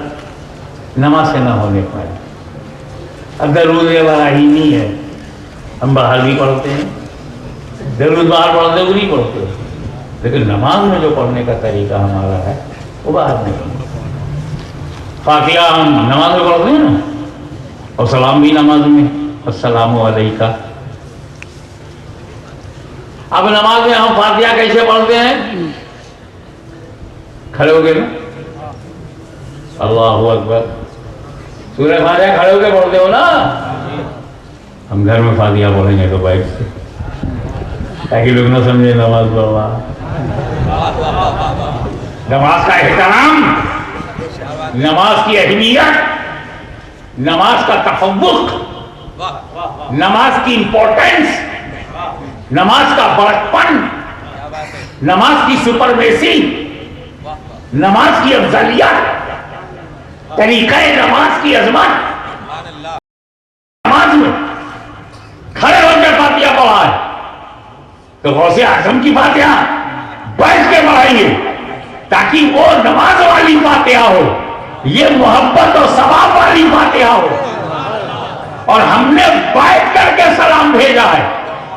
नमाज से ना होने पाए। अब दरूद वाला ही नहीं है, हम बाहर भी पढ़ते हैं, दरूद बाहर पढ़ते हो नहीं पढ़ते हो, लेकिन नमाज में जो पढ़ने का तरीका हमारा है वो बात नहीं। फातिहा हम नमाज में पढ़ते हैं ना, और सलाम भी नमाज में, अस्सलामु अलैका। अब नमाज में हम फातिहा कैसे पढ़ते हैं? खड़े हो गए ना, अल्लाहु अकबर, सूरह फातिहा खड़े होके पढ़ते हो ना। हम घर में फातिहा पढ़ेंगे तो बैठ से, ताकि लोग ना समझे नमाज पढ़वा। नमाज का एहतराम, नमाज की अहमियत, नमाज का तफव्वुक, नमाज की इंपॉर्टेंस, नमाज का बड़प्पन, नमाज की सुपरमेसी, नमाज की अफजलियत, तरीका नमाज की अजमत, नमाज में खड़े होकर फातिहा पढ़ा है तो गौसे आजम की फातिहा बैठ के पढ़ाएंगे, ताकि वो नमाज वाली फातिहा हो, ये मोहब्बत और सवाब वाली फातिहा हो। और हमने बैठ करके सलाम भेजा है,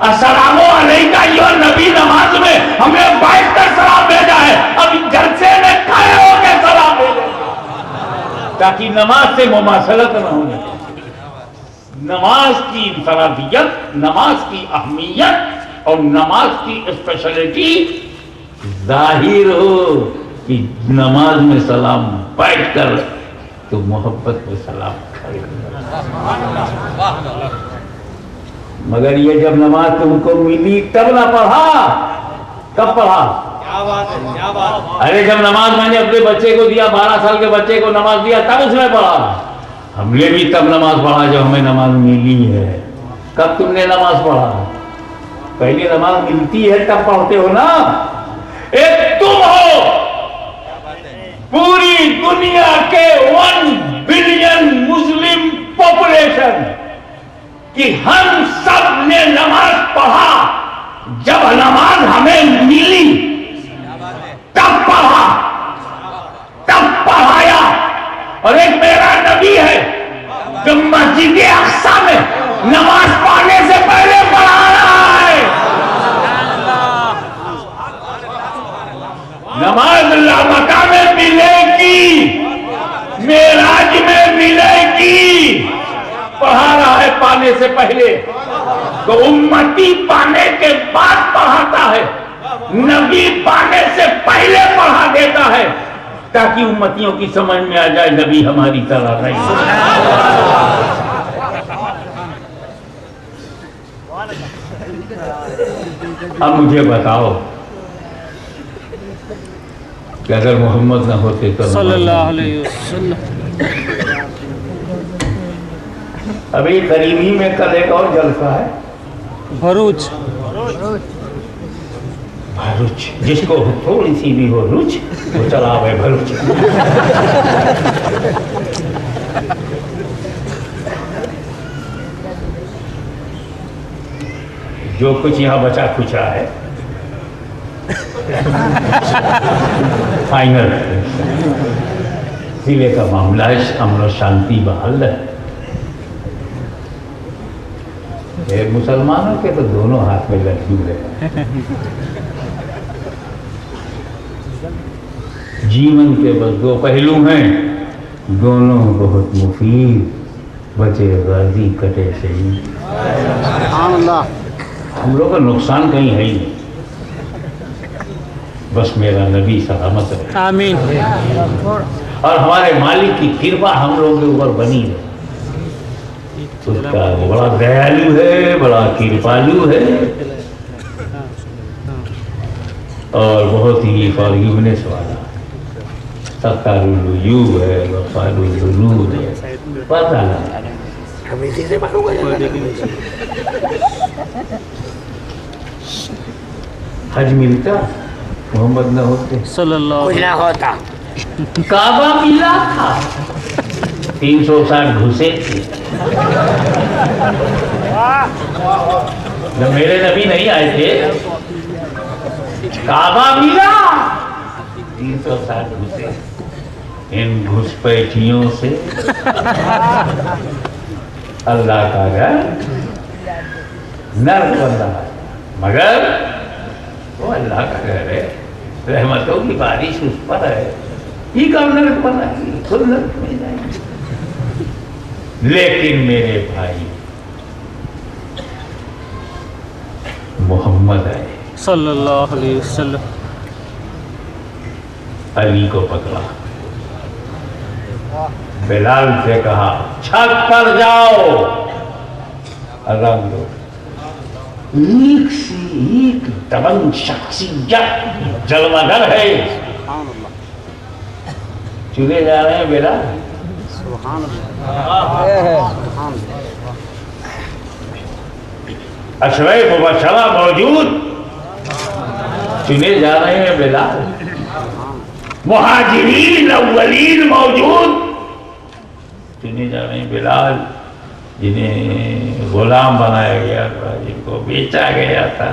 अस्सलामु अलैका यो नबी, नमाज में हमने बैठ कर सलाम भेजा है। अब जलसे में खड़े होकर सलाम भेजा, ताकि नमाज से मुमासलत न होने, नमाज की इंफरादियत, नमाज की अहमियत और नमाज की स्पेशलिटी जाहिर हो कि नमाज में सलाम बैठ कर तो मोहब्बत में सलाम खड़े। मगर ये जब नमाज तुमको मिली तब ना पढ़ा, कब पढ़ा? अरे जब नमाज मैंने अपने बच्चे को दिया, 12 साल के बच्चे को नमाज दिया, तब उसने पढ़ा। हमने भी तब नमाज पढ़ा जब हमें नमाज मिली है। कब तुमने नमाज पढ़ा? पहले नमाज मिलती है तब पढ़ते हो ना। एक तुम हो पूरी दुनिया के 1 बिलियन मुस्लिम पॉपुलेशन कि हम सब ने नमाज पढ़ा, जब नमाज हमें मिली तब पढ़ा, तब पढ़ाया। और एक मेरा नबी है जो मस्जिद अक्सा में नमाज पढ़ने से पहले पढ़ा रहा है। नमाज मक्का में मिलेगी, मेराज में मिलेगी, पढ़ा रहा है पाने से पहले। तो उम्मती पाने के बाद पढ़ाता है, नबी पाने से पहले पढ़ा देता है, ताकि उम्मतियों की समझ में आ जाए नबी हमारी तरह नहीं। अब मुझे बताओ कि अगर मोहम्मद न होते तो सल्लल्लाहु अलैहि वसल्लम। अभी करीबी में कल एक और जलसा है, भरूच। भरूच, जिसको थोड़ी सी भी हो रुच वो चला हुआ भरूच। जो कुछ यहाँ बचा खुचा है फाइनल जिले का मामला है, अमन और शांति बहाल है। मुसलमानों के तो दोनों हाथ में लड्डू है। जीवन के बस 2 पहलू हैं, दोनों बहुत मुफीद, बचे गाजी कटे शहीद। हम लोग का नुकसान कहीं है ही नहीं, बस मेरा नबी सलामत रहे, आमीन। और हमारे मालिक की कृपा हम लोगों के ऊपर बनी रहे। उसका बड़ा दयालु है, बड़ा कृपालु है, और बहुत ही फॉरगिवनेस वाला, सत्तारुल है, वफारुल है, पता नहीं हम इसी से मालूम हज मिलता मोहम्मद न होते, सल्लल्लाहु कुछ ना होता। काबा मिला था, 360 घुसे थे। जब मेरे नबी नहीं आए थे, काबा मिला, 360 घुसे। इन घुसपैठियों से अल्लाह का घर नर्क बन रहा है, मगर वो अल्लाह का घर है, रहमतों की बारिश उस पर है, ये कब नरक बनाएगी, खुद नरक में जाएगी। लेकिन मेरे भाई मोहम्मद आए, सल्लल्लाहु अलैहि वसल्लम, अली को पकड़ा, बिलाल से कहा छत पर जाओ, अजान दो। एक से एक दबंग शख्सियत जलवागर है, चुने जा रहे हैं बिलाल। अशरे मुबशरा मौजूद, चुने जा रहे हैं बिलाल। मुहाजिरीन अव्वलीन मौजूद, चुने जा रहे हैं बिलाल, जिन्हें गुलाम बनाया गया था, जिनको बेचा गया था,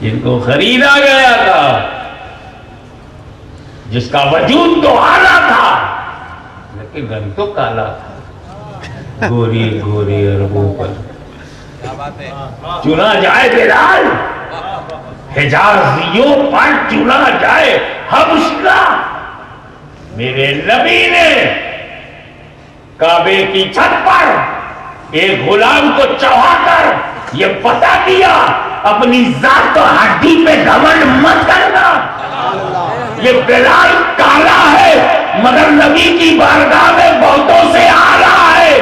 जिनको खरीदा गया था, जिसका वजूद तो आला था लेकिन रंग तो काला था, गोरी गोरी अरबों पर। चुना जाए बिलाल, हिजाजियों पर चुना जाए हबशा। मेरे नबी ने काबे की छत पर एक गुलाम को चढ़ाकर ये बता दिया, अपनी जात तो हड्डी पे घमंड मत करना। ये बिलाल काला है मगर नबी की बारगाह में बहुतों से आला है।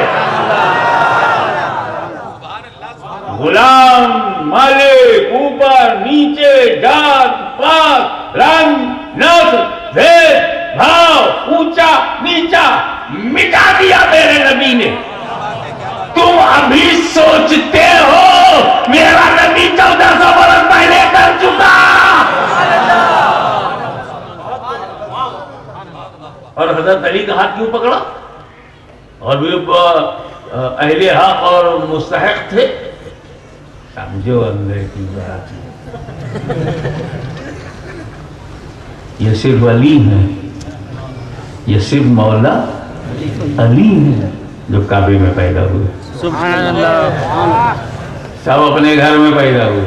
गुलाम, मालिक, ऊपर नीचे, जात पात, रंग, नस्ल, भेद भाव, ऊंचा नीचा मिटा दिया मेरे नबी ने। तुम अभी सोचते हो मेरा नबी 1400 बरस पहले कर चुका। और हजरत अली का हाथ क्यों पकड़ा? और भी अहले हक और मुस्तहक थे, समझो अंदर की बात। ये सिर्फ अली है, ये सिर्फ मौला अली है जो काबे में पैदा हुए। सुभान अल्लाह। सब अपने घर में पैदा हुए।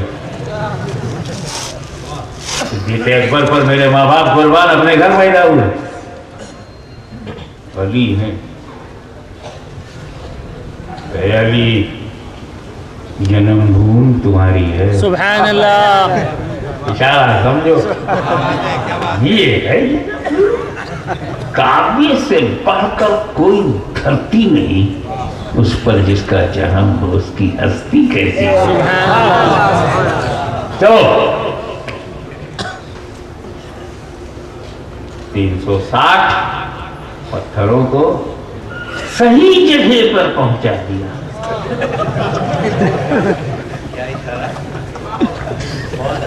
सिद्दीक़ अकबर पर मेरे माँ बाप कुर्बान, अपने घर पैदा हुए। अली है, अली जन्मभूमि तुम्हारी है। सुभान अल्लाह। इशारा समझो, ये है काव्य से बढ़कर कोई धरती नहीं, उस पर जिसका जन्म हो उसकी हस्ती कैसी हो। चलो 360 पत्थरों को सही जगह पर पहुंचा दिया।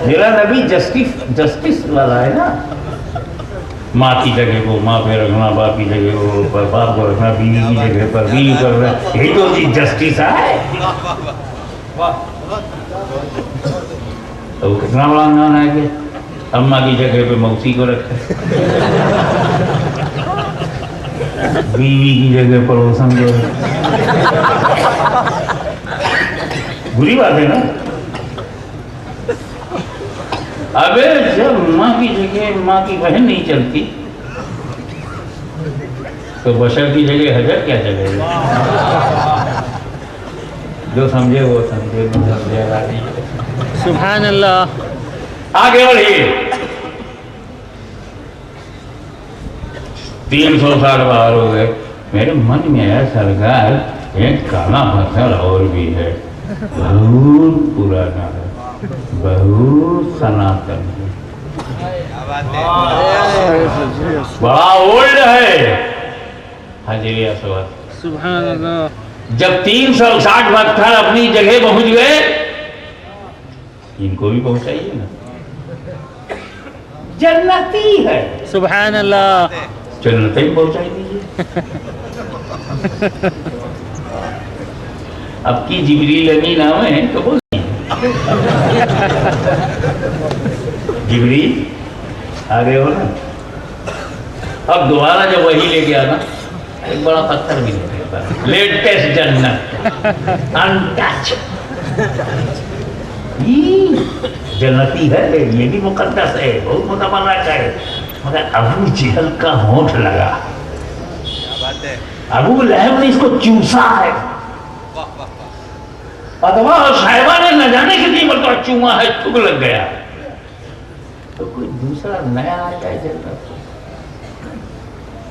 मेरा नबी जस्टिस वाला है ना। माँ की जगह को माँ पे रखना, बाप की जगह को बाप को रखना, बीवी की जगह पर बीवी को रखना, यही तो चीज जस्टिस है। तो कितना बड़ा ज्ञान है कि अम्मा की जगह पे मौसी को रखे, बीवी की जगह पर वो समझो। बुरी बात है ना। अबे जब माँ की जगह माँ की बहन नहीं चलती तो बशर की जगह हजर क्या चलेगा? जो समझे वो समझे, नहीं समझेगा नहीं। सुभान अल्लाह। आगे बढ़िए। 360 बार हो गए। मेरे मन में है सरकार एक काला पत्थर और भी है, बहुत पुराना है, बहुत सनातन है, बड़ा ओल्ड है, हजरे अस्वद। सुभान अल्लाह। जब 360 पत्थर अपनी जगह पहुंच गए, इनको भी पहुंचाइए ना। जन्नती है। सुभान अल्लाह। जन्नत ही पहुंचाई दीजिए। अब की जिब्रील अमीन आवे तो बोल जिब्रील आ गए हो ना। अब दोबारा जब वही लेके आना, एक बड़ा पत्थर भी लेके, लेटेस्ट जन्नत, अनटच, जन्नती है, ये भी मुकद्दस है, बहुत मुतबर्रक है। मगर अबू जहल का होंठ लगा, क्या बात है, अबू लहब ने इसको चूसा है, वाह वाह वाह, अथवा साहिबा ने न जाने कितनी मरतबा चूमा है, थूक लग गया। तो कोई दूसरा नया आ जाए जन्नत,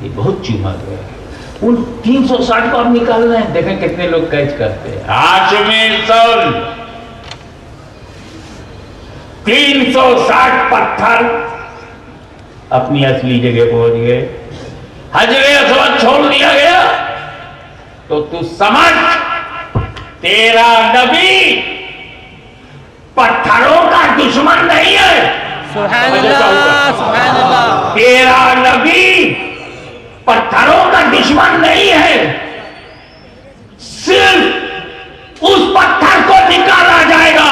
ये बहुत चूमा गया। उन 360 को अब निकाल रहे हैं, देखें कितने लोग कैच करते हैं। हाशमी सन 360 पत्थर अपनी असली जगह पहुंच गए, हजरे अस्वद छोड़ दिया गया। तो तू समझ, तेरा नबी पत्थरों का दुश्मन नहीं है। सुभान अल्लाह, सुभान अल्लाह। तेरा नबी पत्थरों का दुश्मन नहीं है, सिर्फ उस पत्थर को निकाला जाएगा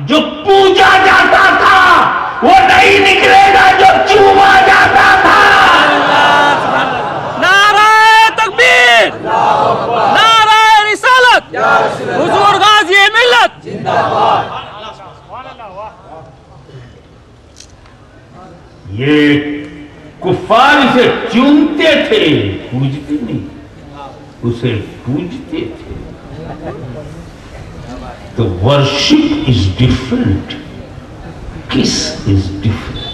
जो पूजा जाता था, वो नहीं निकलेगा जो चूमा जाता था। नारे तकबीर, नारे रिसालत, हुजूर गाजी मिल्लत जिंदाबाद। ये कुफार इसे चूमते थे, पूजते नहीं, उसे पूजते थे। तो वर्शिप इज डिफरेंट, किस is different,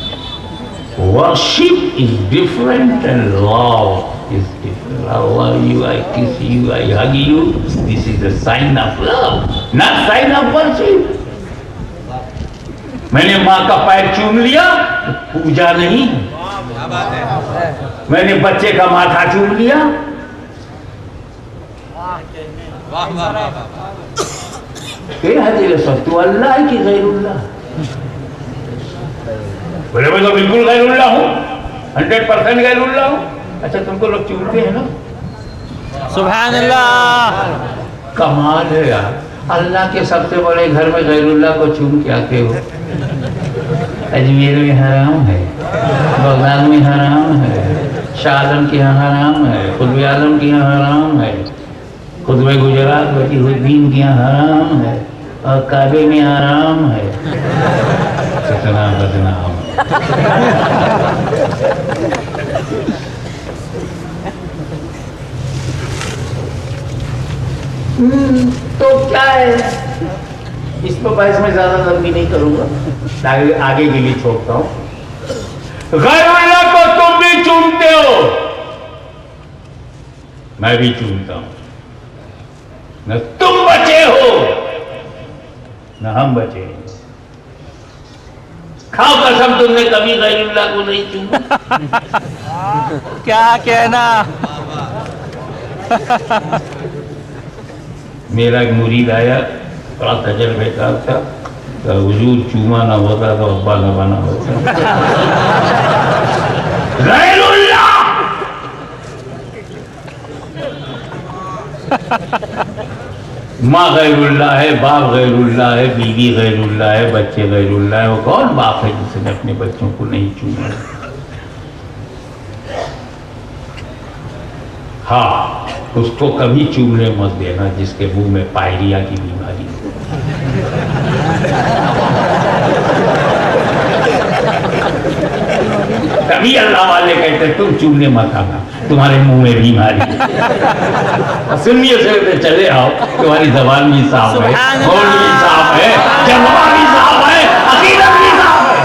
worship is different and love is different. I love you, I kiss you, I hug you. This is a sign of love, not sign of worship. मैंने माँ का पैर चूम लिया, पूजा नहीं। क्या बात है, मैंने बच्चे का माथा चूम लिया, वाह वाह वाह वाह, तू अल्लाह है कि गैरुल्लाह? बोले मैं तो बिल्कुल गैरुल्लाह हूँ, 100% गैरुल्लाह हूँ। अच्छा, तुमको लोग चूमते हैं ना? सुभान अल्लाह। कमाल है यार, अल्लाह के सबसे बड़े घर में गैरुल्लाह को चूम के आते हो। अजमेर में हराम है, बगदाद में हराम है, शाह आलम के यहाँ हराम है, खुदबे आलम के यहाँ हराम है, खुदबे गुजरात वजीहुद्दीन के यहाँ हराम है, और काबे में हराम है। कितना बदनाम। तो क्या है, इस पर बहस में ज्यादा लंबी नहीं करूंगा, आगे के लिए छोड़ता हूं। गैरुल्लाह को तुम भी चूमते हो, मैं भी चूमता हूं। न तुम बचे हो न हम बचे हैं। खाओ कसम, तुमने कभी गैरुल्लाह को नहीं चूमा। क्या कहना। मेरा एक मुरीद आया, बड़ा तजर्बेकार था, तो हुजूर चूमा ना होता तो अब्बा लगाना होता। गैरुल्लाह माँ गैरुल्लाह है, बाप गैरुल्लाह है, बीवी गैरुल्लाह है, बच्चे गैरुल्लाह है। वो कौन बाप है जिसने अपने बच्चों को नहीं चूमा? हाँ, उसको कभी चूमने मत देना जिसके मुंह में पायरिया की बीमारी हो। तभी अल्लाह वाले कहते तुम चूमने मत आना, तुम्हारे मुंह में बीमारी है। सुनिए से चले आओ, तुम्हारी जबान भी साफ है, होंठ भी साफ है, जबान भी साफ है, अकीदत भी साफ है।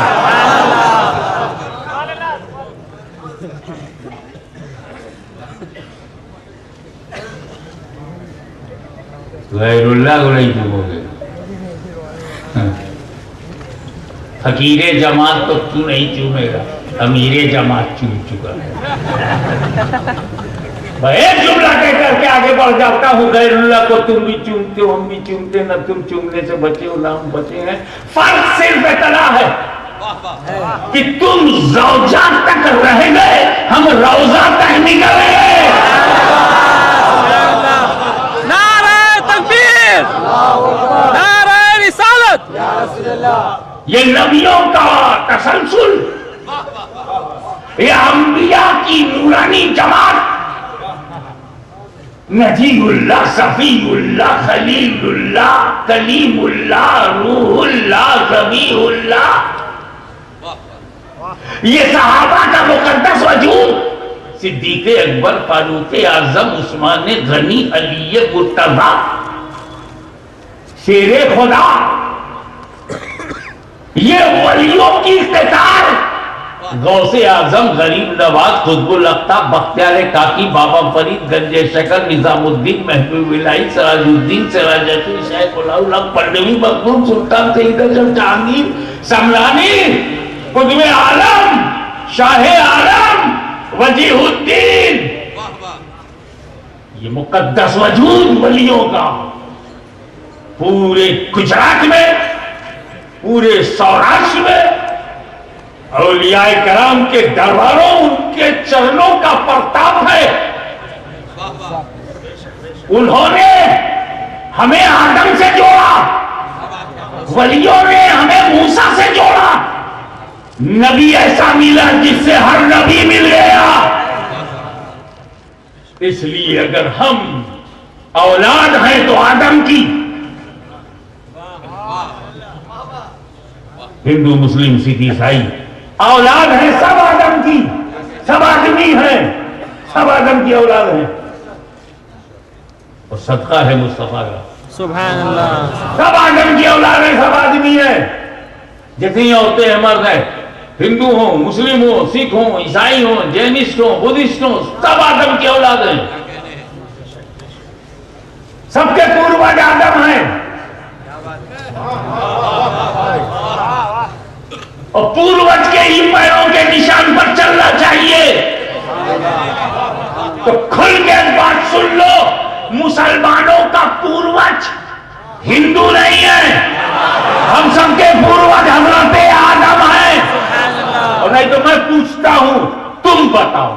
गैरुल्लाह को नहीं चूमोगे। फकीरे जमात तो तू नहीं चूमेगा, अमीरे जमात चूम चुका है। मैं एक जुमला कह करके आगे बढ़ जाता हूँ। गैरुल्लाह को तुम भी चूमते हो, हम भी चूमते, न तुम चूमने से बचे हो ना हम बचे हैं। फर्क सिर्फ इतना है कि तुम रौजा तक रह गए, हम रौजा तक निकल गए। नारे रिसालत, ये नबियों का तसलसल, ये अंबिया की नूरानी जमात, नजीउल्लाह, सफीउल्लाह, खलीलुल्लाह, कलीमुल्लाह, रूहुल्लाह, ज़बीहुल्लाह, ये सहाबा का मुकद्दस वजूद, सिद्दीक अकबर, फारूक आजम, उस्मान गनी, अली मुर्तजा, शेरे खुदा, ये वलियों की कतार, गौसे आजम, गरीब नवाज, खुतबुल अख्ताब, बख्तियार काकी, बाबा फरीद, गंजे शकर, निजामुद्दीन, महबूब इलाही, सिराजुद्दीन, सिराजती, शेख उल हक, पल्लवी, मखदूम, सुल्तान सईद अजम, जहांगीर, समलानी, कुतुब आलम, शाह आलम, वजीहुद्दीन, ये मुकद्दस वजूद वलियों का पूरे गुजरात में, पूरे सौराष्ट्र में औलियाए कराम के दरबारों, उनके चरणों का प्रताप है। उन्होंने हमें आदम से जोड़ा, वलियों ने हमें मूसा से जोड़ा। नबी ऐसा मिला जिससे हर नबी मिल गया। इसलिए अगर हम औलाद हैं तो आदम की, हिंदू मुस्लिम सिख ईसाई औलाद है सब आदम की, सब आदमी हैं, सब आदम की औलाद हैं। और सदका है मुस्तफा का, सुभान अल्लाह। सब आदम की औलाद है, सब आदमी है। जितनी औरतें हैं मर्द है, हिंदू हो, मुस्लिम हो, सिख हो, ईसाई हो, जैनिस्ट हो, बुद्धिस्ट हो, सब आदम की औलाद हैं। सबके पूर्वज आदम हैं। और पूर्वज के ही पैरों के निशान पर चलना चाहिए। तो खुल के बात सुन लो, मुसलमानों का पूर्वज हिंदू नहीं है, हम सबके पूर्वज हजरत आदम है। और नहीं तो मैं पूछता हूं, तुम बताओ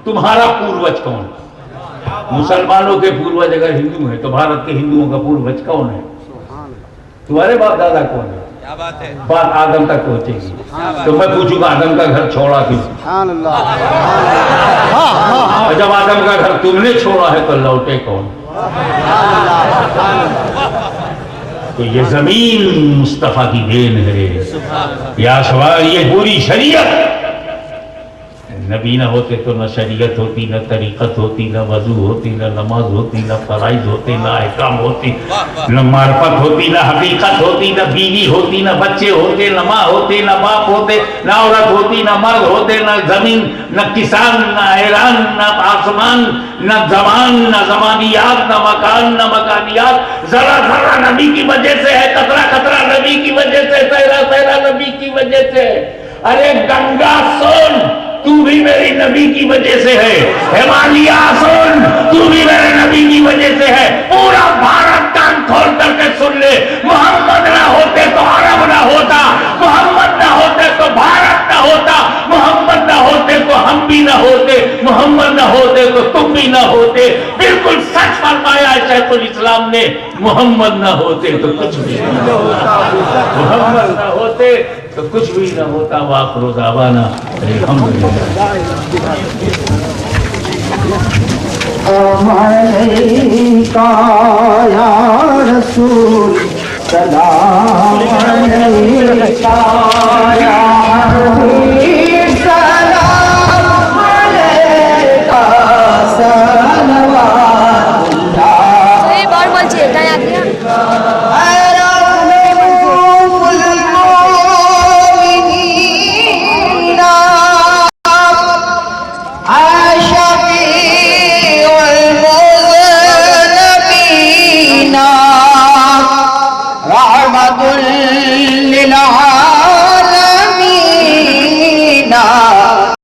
तुम्हारा पूर्वज कौन? मुसलमानों के पूर्वज अगर हिंदू है तो भारत के हिंदुओं का पूर्वज कौन है? तुम्हारे बाप दादा कौन है? क्या बात है? बात आदम तक पहुंचेगी। तो मैं पूछूंगा आदम का घर छोड़ा किस? और जब आदम का घर तुमने छोड़ा है तो लौटे कौन? तो ये जमीन मुस्तफा की देन है। या सवाल, ये पूरी शरीयत, नबी ना होते तो न शरीयत होती, न तरीकत होती, न वजू होती, न नमाज होती, न फराइज होते, न अहकाम होती, न मार्फत होती, न हकीकत होती, न बीवी होती, न बच्चे होते, न माँ होते, न बाप होते, न औरत होती, न मर्द होते, न जमीन, न किसान, न ऐलान, न आसमान, न जमान, न जमानियात, न मकान, न मकानियात। जरा जरा नबी की वजह से है, कतरा कतरा नबी की वजह से, सहरा सहरा नबी की वजह से। अरे गंगा सोन, तू भी मेरी नबी की वजह से है। हिमालय सुन, तू भी मेरे नबी की वजह से है। पूरा भारत कान खोल करके सुन ले, मोहम्मद ना होते तो अरब ना होता, मोहम्मद ना होते तो भारत ना होता, मोहम्मद ना होते तो हम भी ना होते, मोहम्मद ना होते तो तुम भी ना होते। बिल्कुल सच फरमाया है शैखुल इस्लाम ने, मोहम्मद ना होते तो कुछ भी ना होता, मोहम्मद ना होते तो कुछ भी ना होता। वाखिरु दावाना अल्हम्दुलिल्लाह। अलैका या रसूल सलाम अलैका या